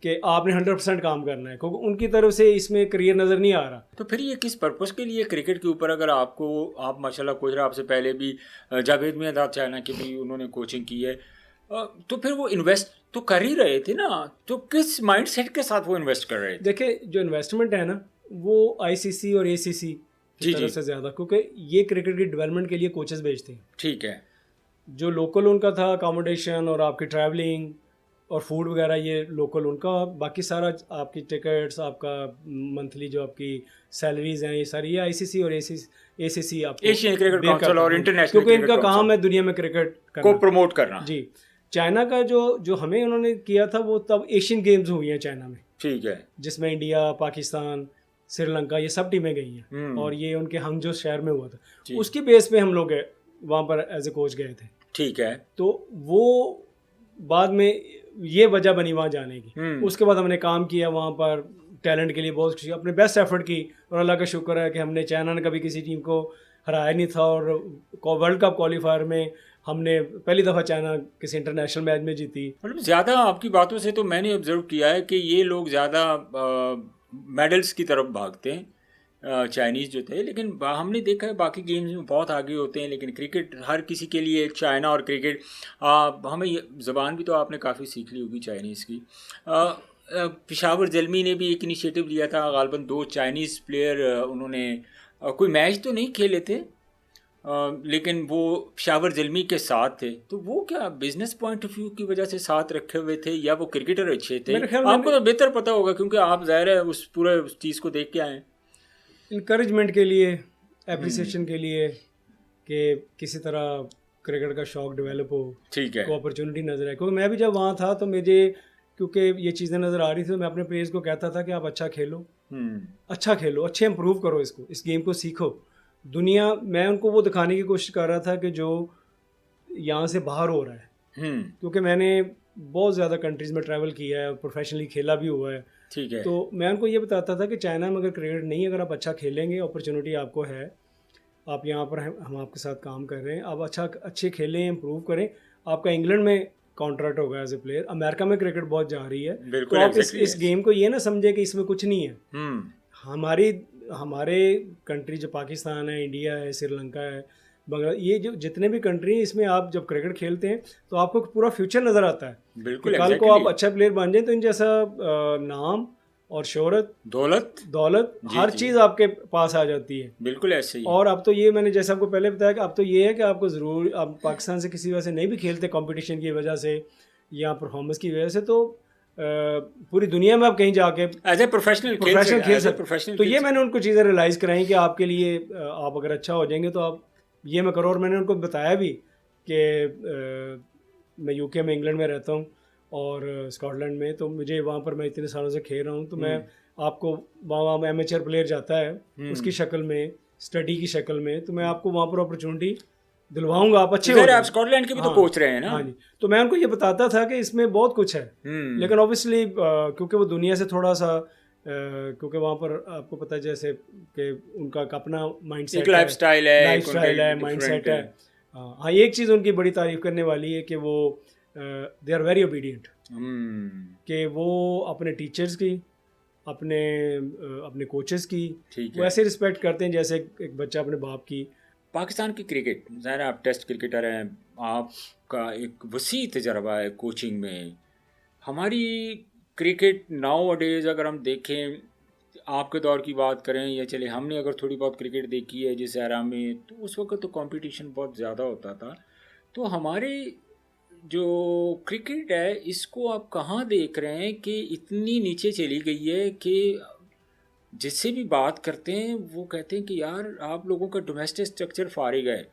कि आपने 100% काम करना है, क्योंकि उनकी तरफ से इसमें करियर नज़र नहीं आ रहा। तो फिर ये किस पर्पस के लिए क्रिकेट के ऊपर, अगर आप माशाल्लाह कोच रहे, आपसे पहले भी जावेद मियां चाइना की भी उन्होंने कोचिंग की है, तो फिर वो इन्वेस्ट तो कर ही रहे थे ना, तो किस माइंडसेट के साथ वो इन्वेस्ट कर रहे थे? देखिए, जो इन्वेस्टमेंट है ना वो ICC और ACC की तरफ से ज़्यादा, क्योंकि ये क्रिकेट की डेवलपमेंट के लिए कोचेस भेजते हैं। ठीक है। जो लोकल उनका था अकोमोडेशन और आपकी ट्रैवलिंग और फूड वगैरह, ये लोकल उनका, बाकी सारा आपकी टिकट्स, आपका मंथली जो आपकी सैलरीज हैं, ये सारी ये ICC और ACC आपको, एशियन क्रिकेट काउंसिल और इंटरनेशनल, क्योंकि इनका काम है दुनिया में क्रिकेट को प्रमोट करना। जी। चाइना का जो हमें उन्होंने किया था वो तब एशियन गेम्स हुई हैं चाइना में। ठीक है। जिसमें इंडिया, पाकिस्तान, श्रीलंका, ये सब टीमें गई हैं, और ये उनके हंगझो शहर में हुआ था। उसकी बेस पे हम लोग वहाँ पर एज ए कोच गए थे। ठीक है। तो वो बाद में ये वजह बनी वहाँ जाने की। उसके बाद हमने काम किया वहाँ पर, टैलेंट के लिए बहुत अपने बेस्ट एफर्ट की, और अल्लाह का शुक्र है कि हमने, चाइना ने कभी किसी टीम को हराया नहीं था, और वर्ल्ड कप क्वालिफायर में हमने पहली दफ़ा चाइना किसी इंटरनेशनल मैच में जीती। मतलब ज़्यादा आपकी बातों से तो मैंने ऑब्जर्व किया है कि ये लोग ज़्यादा मेडल्स की तरफ भागते हैं, चाइनीज़ जो थे, लेकिन हमने देखा है बाकी गेम्स में बहुत आगे होते हैं, लेकिन क्रिकेट हर किसी के लिए, चाइना और क्रिकेट, हमें ये ज़बान भी तो आपने काफ़ी सीख ली होगी चाइनीज़ की। पेशावर ज़ल्मी ने भी एक इनिशिएटिव लिया था, गालबन 2 चाइनीज़ प्लेयर उन्होंने कोई मैच तो नहीं खेले थे, लेकिन वो पेशावर ज़ल्मी के साथ थे। तो वो क्या बिजनेस पॉइंट ऑफ व्यू की वजह से साथ रखे हुए थे, या वो क्रिकेटर अच्छे थे? आपको तो बेहतर पता होगा क्योंकि आप ज़ाहिर है उस पूरे उस चीज़ को देख के आए। इनकरेजमेंट के लिए, एप्रिसिएशन के लिए, कि किसी तरह क्रिकेट का शौक डेवलप हो, ठीक है, को अपॉर्चुनिटी नज़र आए। क्योंकि मैं भी जब वहाँ था तो मुझे, क्योंकि ये चीज़ें नज़र आ रही थी, तो मैं अपने प्लेयर्स को कहता था कि आप अच्छा खेलो, अच्छा खेलो, अच्छे इम्प्रूव करो, इसको, इस गेम को सीखो। दुनिया, मैं उनको वो दिखाने की कोशिश कर रहा था कि जो यहाँ से बाहर हो रहा है, क्योंकि मैंने बहुत ज़्यादा कंट्रीज़ में ट्रैवल किया है, प्रोफेशनली खेला भी हुआ है। ठीक है। तो मैं उनको ये बताता था कि चाइना में अगर क्रिकेट नहीं, अगर आप अच्छा खेलेंगे, अपॉर्चुनिटी आपको है, आप यहाँ पर हम आपके साथ काम कर रहे हैं, आप अच्छे खेलें, इम्प्रूव करें, आपका इंग्लैंड में कॉन्ट्रैक्ट होगा एज ए प्लेयर, अमेरिका में क्रिकेट बहुत जा रही है, तो आप इस गेम को ये ना समझे कि इसमें कुछ नहीं है। हमारे कंट्री जो पाकिस्तान है, इंडिया है, श्रीलंका है, बांग्लादेश, ये जो जितने भी कंट्री हैं, इसमें आप जब क्रिकेट खेलते हैं तो आपको पूरा फ्यूचर नज़र आता है। बिल्कुल, कल को आप अच्छा प्लेयर बन जाए तो इन जैसा नाम और शोहरत, दौलत हर चीज़ आपके पास आ जाती है। बिल्कुल ऐसे ही। और अब तो ये, मैंने जैसे आपको पहले बताया कि अब तो ये है कि आपको ज़रूर, आप पाकिस्तान से किसी वजह से नहीं भी खेलते, कंपटीशन की वजह से या परफॉर्मेंस की वजह से, तो पूरी दुनिया में आप कहीं जाके एज ए प्रोफेशनल खेल सकते। तो ये मैंने उनको चीज़ें रियलाइज़ कराई कि आपके लिए, आप अगर अच्छा हो जाएंगे तो आप ये मैं करो। और मैंने उनको बताया भी कि मैं यूके में, इंग्लैंड में रहता हूँ और स्कॉटलैंड में, तो मुझे वहाँ पर, मैं इतने सालों से खेल रहा हूँ, तो मैं आपको वहाँ एमेचर प्लेयर जाता है उसकी शक्ल में, स्टडी की शक्ल में, तो मैं आपको वहाँ पर अपॉर्चुनिटी दिलवाऊंगा, आप अच्छे हो। आप स्कॉटलैंड के भी तो कोच रहे हैं ना? हाँ जी। तो मैं उनको ये बताता था कि इसमें बहुत कुछ है, लेकिन ऑब्वियसली क्योंकि वो दुनिया से थोड़ा सा, क्योंकि वहाँ पर आपको पता है जैसे कि उनका अपना माइंडसेट है, लाइफस्टाइल है, माइंडसेट है। हाँ, एक चीज़ उनकी बड़ी तारीफ करने वाली है कि वो दे आर वेरी ओबीडियंट, कि वो अपने टीचर्स की, अपने कोचेस की वो ऐसे रिस्पेक्ट करते हैं जैसे एक बच्चा अपने बाप की। पाकिस्तान की क्रिकेट, ज़ाहिर आप टेस्ट क्रिकेटर हैं, आपका एक वसी तजर्बा है कोचिंग में। हमारी क्रिकेट नाउ अडेज़ अगर हम देखें, आपके दौर की बात करें या चले, हमने अगर थोड़ी बहुत क्रिकेट देखी है जिस एरा में, तो उस वक्त तो कंपटीशन बहुत ज़्यादा होता था। तो हमारे जो क्रिकेट है, इसको आप कहाँ देख रहे हैं कि इतनी नीचे चली गई है कि जिससे भी बात करते हैं वो कहते हैं कि यार आप लोगों का डोमेस्टिक स्ट्रक्चर फारिग है।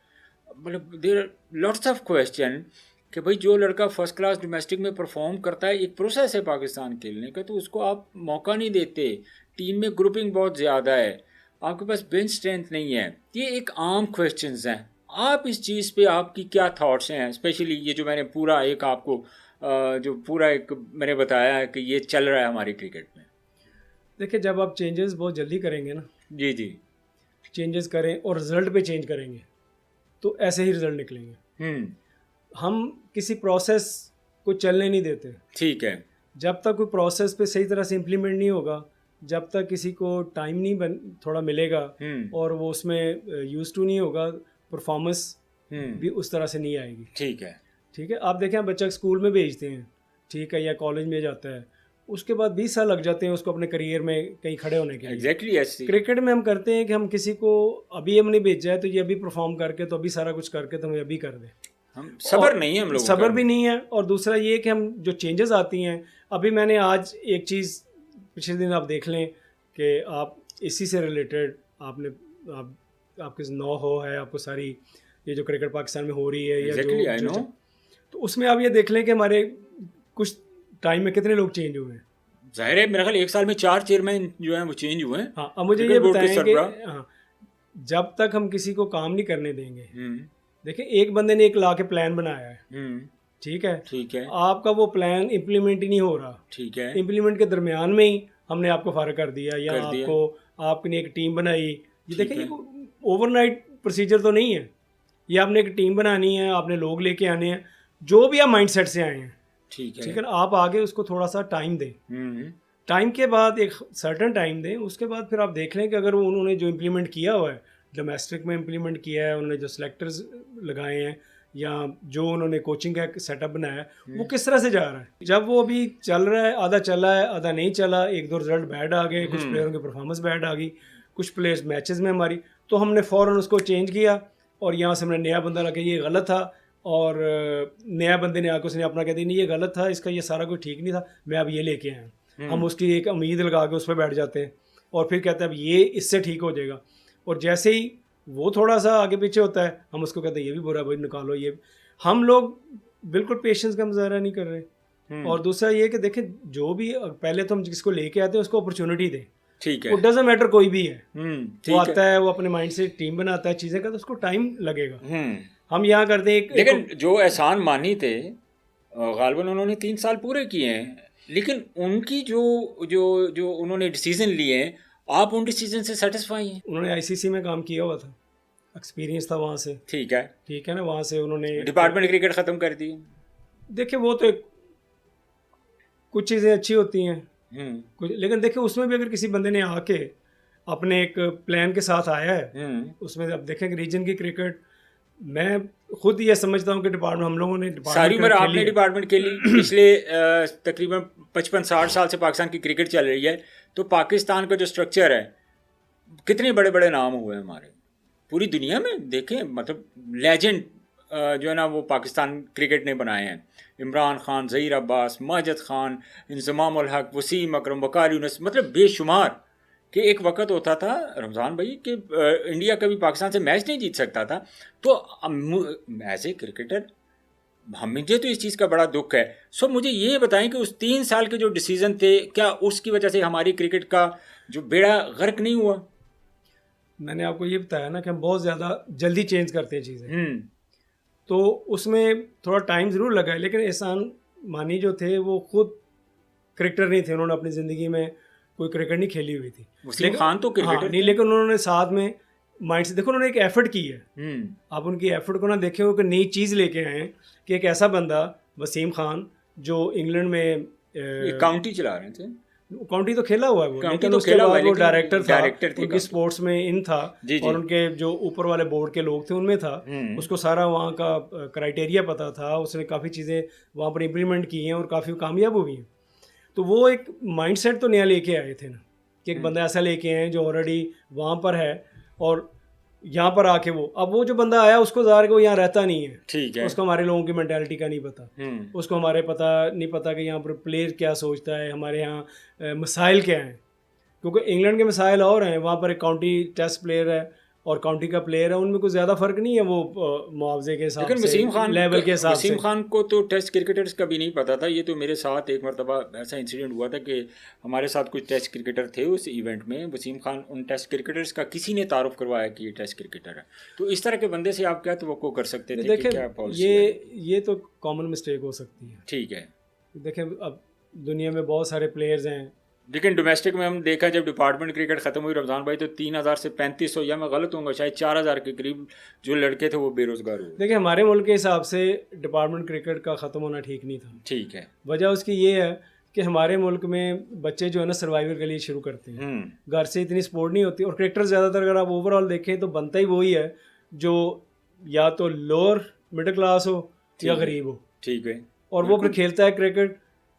मतलब there are lots of question कि भाई जो लड़का फर्स्ट क्लास डोमेस्टिक में परफॉर्म करता है, एक प्रोसेस है पाकिस्तान खेलने का, तो उसको आप मौका नहीं देते। टीम में ग्रुपिंग बहुत ज़्यादा है, आपके पास बेंच स्ट्रेंथ नहीं है। ये एक आम क्वेश्चंस हैं। आप इस चीज़ पे आपकी क्या थॉट्स हैं, स्पेशली ये जो मैंने पूरा एक आपको जो पूरा एक मैंने बताया है कि ये चल रहा है हमारी क्रिकेट में। देखिए, जब आप चेंजेस बहुत जल्दी करेंगे ना, जी चेंजेस करें और रिजल्ट पे चेंज करेंगे तो ऐसे ही रिजल्ट निकलेंगे। हम किसी प्रोसेस को चलने नहीं देते, ठीक है। जब तक कोई प्रोसेस पे सही तरह से इम्प्लीमेंट नहीं होगा, जब तक किसी को टाइम नहीं थोड़ा मिलेगा और वो उसमें यूज टू नहीं होगा, परफॉर्मेंस भी उस तरह से नहीं आएगी। ठीक है। आप देखें, बच्चा स्कूल में भेजते हैं, ठीक है, या कॉलेज में जाता है, उसके बाद 20 साल लग जाते हैं उसको अपने करियर में कहीं खड़े होने के लिए। एग्जैक्टली क्रिकेट में हम करते हैं कि हम किसी को अभी हमने भेजा है तो ये अभी परफॉर्म करके, तो अभी सारा कुछ करके तो हमें अभी कर दे। हम सब्र नहीं है, हम लोगों सब्र भी नहीं है। और दूसरा ये कि हम जो चेंजेस आती हैं, अभी मैंने आज एक चीज़ पिछले दिन आप देख लें कि आप इसी से रिलेटेड आपके नो हो है, आपको सारी ये जो क्रिकेट पाकिस्तान में हो रही है या तो उसमें आप ये देख लें कि हमारे कुछ टाइम में कितने लोग चेंज हुए हैं। जाहिर है, मेरा ख्याल 1 साल में 4 चेयरमैन जो हैं वो चेंज हुए हैं। हाँ, अब मुझे ये बताएं कि जब तक हम किसी को काम नहीं करने देंगे, देखिए एक बंदे ने एक ला के प्लान बनाया है, ठीक है, आपका वो प्लान इम्प्लीमेंट ही नहीं हो रहा, ठीक है, इम्प्लीमेंट के दरमियान में ही हमने आपको फारिग कर दिया या आपने एक टीम बनाई। ये देखिए, ये ओवरनाइट प्रोसीजर तो नहीं है, ये आपने एक टीम बनानी है, आपने लोग लेके आने हैं, जो भी आप माइंडसेट से आए हैं, ठीक है, आप आगे उसको थोड़ा सा टाइम दें। टाइम के बाद एक सर्टन टाइम दें, उसके बाद फिर आप देख लें कि अगर उन्होंने जो इम्प्लीमेंट किया हुआ है, डोमेस्टिक में इम्प्लीमेंट किया है, उन्होंने जो सेलेक्टर्स लगाए हैं या जो उन्होंने कोचिंग का सेटअप बनाया है वो किस तरह से जा रहा है। जब वो अभी चल रहा है, आधा चला है आधा नहीं चला, एक दो रिजल्ट बैड आ गए, कुछ प्लेयरों की परफॉर्मेंस बैड आ गई, कुछ प्लेयर्स मैचेस में हमारी, तो हमने फ़ौरन उसको चेंज किया और यहाँ से हमने नया बंदा लगा, ये गलत था, और नया बंदे ने आकर उसने अपना कह दिया नहीं ये गलत था, इसका ये सारा कुछ ठीक नहीं था, मैं अब ये लेके आया। हम उसकी एक उम्मीद लगा के उस पर बैठ जाते हैं और फिर कहते हैं अब ये इससे ठीक हो जाएगा, और जैसे ही वो थोड़ा सा आगे पीछे होता है हम उसको कहते हैं ये भी बुरा भाई निकालो ये। हम लोग बिल्कुल पेशेंस का मुजाहरा नहीं कर रहे। और दूसरा ये कि देखें जो भी पहले तो हम जिसको लेके आते हैं उसको अपॉर्चुनिटी दें, ठीक है, वो डजंट मैटर कोई भी है, वो ठीक आता है वो अपने माइंड से टीम बनाता है चीज़ें का, तो उसको टाइम लगेगा। हम यहाँ करते हैं लेकिन जो एहसान मानी थे गालिबन उन्होंने 3 साल पूरे किए हैं, लेकिन उनकी जो जो जो उन्होंने डिसीजन लिए हैं, आप उन डिसीजन से सेटिस्फाई हैं? उन्होंने आईसीसी में काम किया हुआ था, एक्सपीरियंस था वहाँ से, ठीक है ना, वहाँ से उन्होंने डिपार्टमेंट क्रिकेट ख़त्म कर दी। देखिए वो तो कुछ चीज़ें अच्छी होती हैं कुछ, लेकिन देखिए उसमें भी अगर किसी बंदे ने आके अपने एक प्लान के साथ आया है उसमें, अब देखें कि रीजन की क्रिकेट, मैं खुद ये समझता हूँ कि डिपार्टमेंट हम लोगों ने सारी उम्र आपने डिपार्टमेंट के लिए पिछले तकरीबन 55-60 साल से पाकिस्तान की क्रिकेट चल रही है, तो पाकिस्तान का जो स्ट्रक्चर है, कितने बड़े बड़े नाम हुए हमारे पूरी दुनिया में, देखें मतलब लेजेंड जो है ना वो पाकिस्तान क्रिकेट ने बनाए हैं, इमरान खान, ज़हीर अब्बास, माजिद खान, इंज़माम उल हक, वसीम अकरम, वकार यूनुस, मतलब बेशुमार। कि एक वक्त होता था रमज़ान भाई कि इंडिया कभी पाकिस्तान से मैच नहीं जीत सकता था, तो एज ए क्रिकेटर मुझे तो इस चीज़ का बड़ा दुख है। सो मुझे ये बताएं कि उस 3 साल के जो डिसीज़न थे, क्या उसकी वजह से हमारी क्रिकेट का जो बेड़ा गर्क नहीं हुआ? मैंने आपको ये बताया ना कि हम बहुत ज़्यादा जल्दी चेंज करते हैं चीज़ें, तो उसमें थोड़ा टाइम ज़रूर लगा है, लेकिन एहसान मानी जो थे वो खुद क्रिकेटर नहीं थे, उन्होंने अपनी ज़िंदगी में कोई क्रिकेट नहीं खेली हुई थी। वसीम खान तो क्रिकेटर नहीं, लेकिन उन्होंने साथ में माइंड से देखो उन्होंने एक एफर्ट की है। आप उनकी एफर्ट को ना देखे हो कि नई चीज़ लेके आए कि एक ऐसा बंदा वसीम खान जो इंग्लैंड में काउंटी चला रहे थे, काउंटी तो खेला हुआ है वो, लेकिन तो उसके बाद वो डायरेक्टर था, उनकी स्पोर्ट्स में इन था, और उनके जो ऊपर वाले बोर्ड के लोग थे उनमें था, उसको सारा वहाँ का क्राइटेरिया पता था, उसने काफ़ी चीज़ें वहाँ पर इम्प्लीमेंट की हैं और काफ़ी कामयाब हुई हैं। तो वो एक माइंडसेट तो नया लेके आए थे ना, कि एक बंदा ऐसा लेके आए जो ऑलरेडी वहाँ पर है, और यहाँ पर आके वो जो बंदा आया उसको ज़ाहिर वो यहाँ रहता नहीं है, ठीक है, उसको हमारे लोगों की मेंटालिटी का नहीं पता, उसको हमारे नहीं पता कि यहाँ पर प्लेयर क्या सोचता है, हमारे यहाँ मसाइल क्या हैं, क्योंकि इंग्लैंड के मसाइल और हैं, वहाँ पर एक काउंटी टेस्ट प्लेयर है और काउंटी का प्लेयर है, उनमें कुछ ज़्यादा फ़र्क नहीं है वो मुआवजे के हिसाब से, लेवल के हिसाब से। वसीम खान को तो टेस्ट क्रिकेटर्स का भी नहीं पता था। ये तो मेरे साथ एक मरतबा ऐसा इंसिडेंट हुआ था कि हमारे साथ कुछ टेस्ट क्रिकेटर थे उस इवेंट में, वसीम खान उन टेस्ट क्रिकेटर्स का किसी ने तारुफ करवाया कि ये टेस्ट क्रिकेटर है। तो इस तरह के बंदे से आप क्या तवक्को कर सकते थे? देखिए ये तो कॉमन मिस्टेक हो सकती है, ठीक है। देखें अब दुनिया में बहुत सारे प्लेयर्स हैं, लेकिन डोमेस्टिक में हम देखा जब डिपार्टमेंट क्रिकेट ख़त्म हुई रमज़ान भाई, तो 3000 से 3500 या मैं गलत हूँगा शायद 4000 के करीब जो लड़के थे वो बेरोज़गार हुए। देखिए हमारे मुल्क के हिसाब से डिपार्टमेंट क्रिकेट का ख़त्म होना ठीक नहीं था। ठीक है, वजह उसकी ये है कि हमारे मुल्क में बच्चे जो है ना सर्वाइवल के लिए शुरू करते हैं, घर से इतनी सपोर्ट नहीं होती, और क्रिकेटर ज़्यादातर अगर आप ओवरऑल देखें तो बनता ही वही है जो या तो लोअर मिडिल क्लास हो या गरीब हो, ठीक है, और वो फिर खेलता है क्रिकेट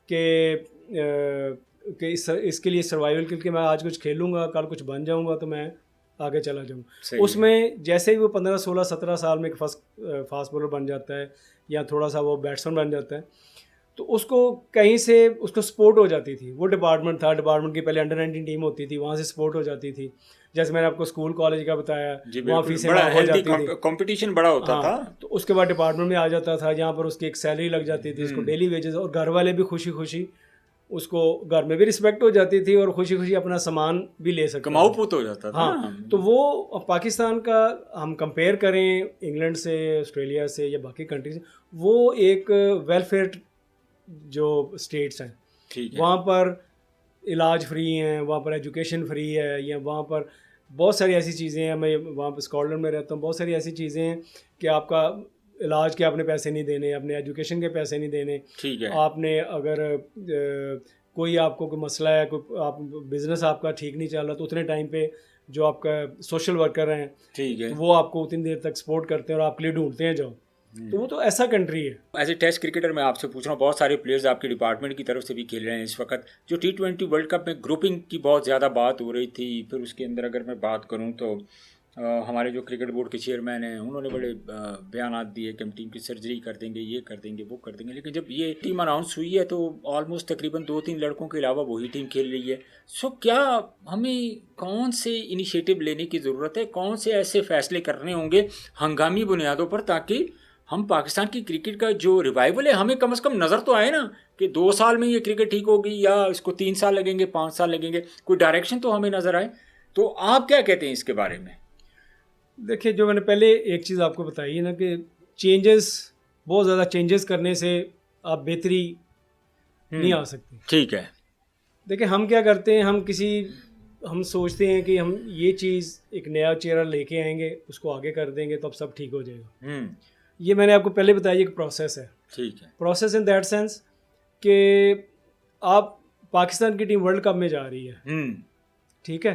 कि इसके लिए सर्वाइवल के लिए मैं आज कुछ खेलूंगा, कल कुछ बन जाऊंगा तो मैं आगे चला जाऊँ। उसमें जैसे ही वो 15, 16, 17 साल में एक फास्ट बॉलर बन जाता है या थोड़ा सा वो बैट्समैन बन जाता है, तो उसको कहीं से उसको सपोर्ट हो जाती थी। वो डिपार्टमेंट था, डिपार्टमेंट की पहले अंडर 19 टीम होती थी, वहाँ से सपोर्ट हो जाती थी। जैसे मैंने आपको स्कूल कॉलेज का बताया, वहाँ फीसें हो जाती थी, कंपटीशन बड़ा होता था, तो उसके बाद डिपार्टमेंट में आ जाता था, जहाँ पर उसकी एक सैलरी लग जाती थी, उसको डेली वेजेस, और घर वाले भी खुशी खुशी उसको, घर में भी रिस्पेक्ट हो जाती थी और खुशी खुशी अपना सामान भी ले सकते, कमाऊ पुत हो जाता था। हाँ, तो वो पाकिस्तान का हम कंपेयर करें इंग्लैंड से, ऑस्ट्रेलिया से या बाकी कंट्री से, वो एक वेलफेयर जो स्टेट्स हैं, वहाँ पर इलाज फ्री हैं, वहाँ पर एजुकेशन फ्री है, या वहाँ पर बहुत सारी ऐसी चीज़ें हैं। मैं वहाँ पर स्कॉटलैंड में रहता हूँ, बहुत सारी ऐसी चीज़ें हैं कि आपका इलाज के आपने पैसे नहीं देने, अपने एजुकेशन के पैसे नहीं देने, ठीक है। आपने अगर कोई आपको कोई मसला है, कोई आप बिज़नेस आपका ठीक नहीं चल रहा, तो उतने टाइम पे जो आपका सोशल वर्कर हैं, ठीक है, तो वो आपको उतनी देर तक सपोर्ट करते हैं और आपके लिए ढूंढते हैं जॉब। तो वो तो ऐसा कंट्री है। एज ए टेस्ट क्रिकेटर मैं आपसे पूछ रहा हूँ, बहुत सारे प्लेयर्स आपके डिपार्टमेंट की तरफ से भी खेल रहे हैं इस वक्त। जो T20 वर्ल्ड कप में ग्रुपिंग की बहुत ज़्यादा बात हो रही थी, फिर उसके अंदर अगर मैं बात करूँ तो हमारे जो क्रिकेट बोर्ड के चेयरमैन हैं उन्होंने बड़े बयान दिए कि हम टीम की सर्जरी कर देंगे, ये कर देंगे, वो कर देंगे। लेकिन जब ये टीम अनाउंस हुई है तो ऑलमोस्ट तकरीबन 2-3 लड़कों के अलावा वही टीम खेल रही है। सो क्या हमें कौन से इनिशिएटिव लेने की ज़रूरत है, कौन से ऐसे फैसले करने होंगे हंगामी बुनियादों पर, ताकि हम पाकिस्तान की क्रिकेट का जो रिवाइवल है हमें कम से कम नज़र तो आए ना कि 2 साल में ये क्रिकेट ठीक होगी या इसको 3 साल लगेंगे, 5 साल लगेंगे, कोई डायरेक्शन तो हमें नज़र आए। तो आप क्या कहते हैं इसके बारे में? देखिए, जो मैंने पहले एक चीज़ आपको बताई है ना कि चेंजेस, बहुत ज़्यादा चेंजेस करने से आप बेहतरी नहीं आ सकती। ठीक है। देखिए, हम क्या करते हैं, हम सोचते हैं कि हम ये चीज़ एक नया चेहरा लेके आएंगे, उसको आगे कर देंगे तो अब सब ठीक हो जाएगा। ये मैंने आपको पहले बताया, एक प्रोसेस है। ठीक है। प्रोसेस इन दैट सेंस कि आप पाकिस्तान की टीम वर्ल्ड कप में जा रही है, ठीक है।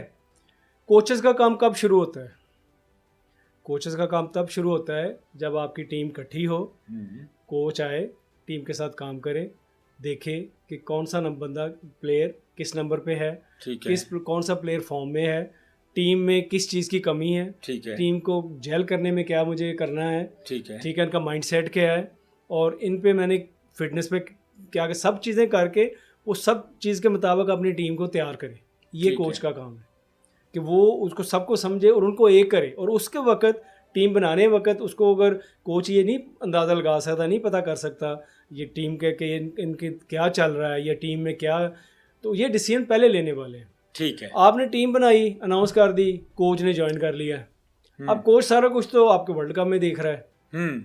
कोचेस का काम कब शुरू होता है? कोचेस का काम तब शुरू होता है जब आपकी टीम इकट्ठी हो, कोच आए, टीम के साथ काम करे, देखे कि कौन सा बंदा प्लेयर किस नंबर पे है, कौन सा प्लेयर फॉर्म में है, टीम में किस चीज़ की कमी है, टीम को जेल करने में क्या मुझे करना है, ठीक है, इनका माइंडसेट क्या है, और इन पे मैंने फिटनेस पे क्या, सब चीज़ें करके वो सब चीज़ के मुताबिक अपनी टीम को तैयार करे। ये कोच का काम है कि वो उसको सबको समझे और उनको एक करे। और उसके वक्त टीम बनाने वक्त उसको अगर कोच ये नहीं अंदाज़ा लगा सकता, नहीं पता कर सकता ये टीम के कि इनके क्या चल रहा है या टीम में क्या, तो ये डिसीजन पहले लेने वाले हैं। ठीक है। आपने टीम बनाई, अनाउंस कर दी, कोच ने ज्वाइन कर लिया। अब कोच सारा कुछ तो आपके वर्ल्ड कप में देख रहा है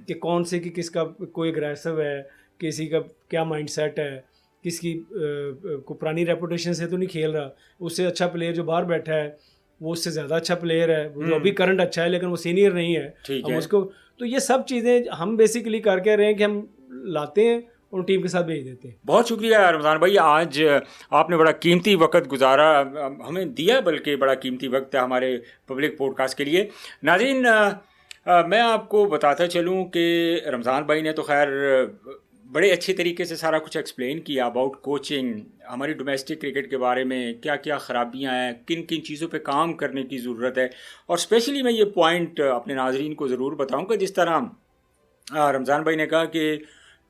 कि कौन से कि किसका कोई अग्रेसिव है, किसी का क्या माइंडसेट है, किसकी को पुरानी रेपुटेशन से तो नहीं खेल रहा, उससे अच्छा प्लेयर जो बाहर बैठा है वो उससे ज़्यादा अच्छा प्लेयर है, वो अभी करंट अच्छा है लेकिन वो सीनियर नहीं है, हम उसको, तो ये सब चीज़ें हम बेसिकली करके रहे हैं कि हम लाते हैं और टीम के साथ भेज देते हैं। बहुत शुक्रिया रमज़ान भाई, आज आपने बड़ा कीमती वक्त गुजारा, हमें दिया, बल्कि बड़ा कीमती वक्त है हमारे पब्लिक पॉडकास्ट के लिए। नाज़रीन, मैं आपको बताता चलूँ कि रमज़ान भाई ने तो खैर बड़े अच्छे तरीके से सारा कुछ एक्सप्लेन किया अबाउट कोचिंग, हमारी डोमेस्टिक क्रिकेट के बारे में क्या क्या ख़राबियाँ हैं, किन किन चीज़ों पे काम करने की ज़रूरत है। और स्पेशली मैं ये पॉइंट अपने नाज़रीन को ज़रूर बताऊँ कि जिस तरह रमज़ान भाई ने कहा कि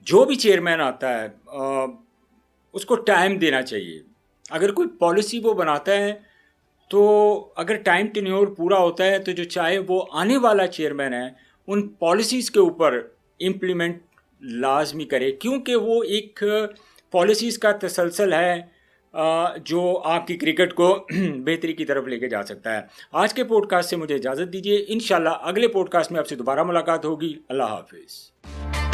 जो भी चेयरमैन आता है उसको टाइम देना चाहिए। अगर कोई पॉलिसी वो बनाता है तो अगर टाइम टेन्योर पूरा होता है तो जो चाहे वो आने वाला चेयरमैन है उन पॉलिसीज़ के ऊपर इम्प्लीमेंट लाजमी करे, क्योंकि वो एक पॉलिसीज़ का तसलसल है जो आपकी क्रिकेट को बेहतरी की तरफ लेके जा सकता है। आज के पॉडकास्ट से मुझे इजाज़त दीजिए, इंशाल्लाह अगले पॉडकास्ट में आपसे दोबारा मुलाकात होगी। अल्लाह हाफिज़।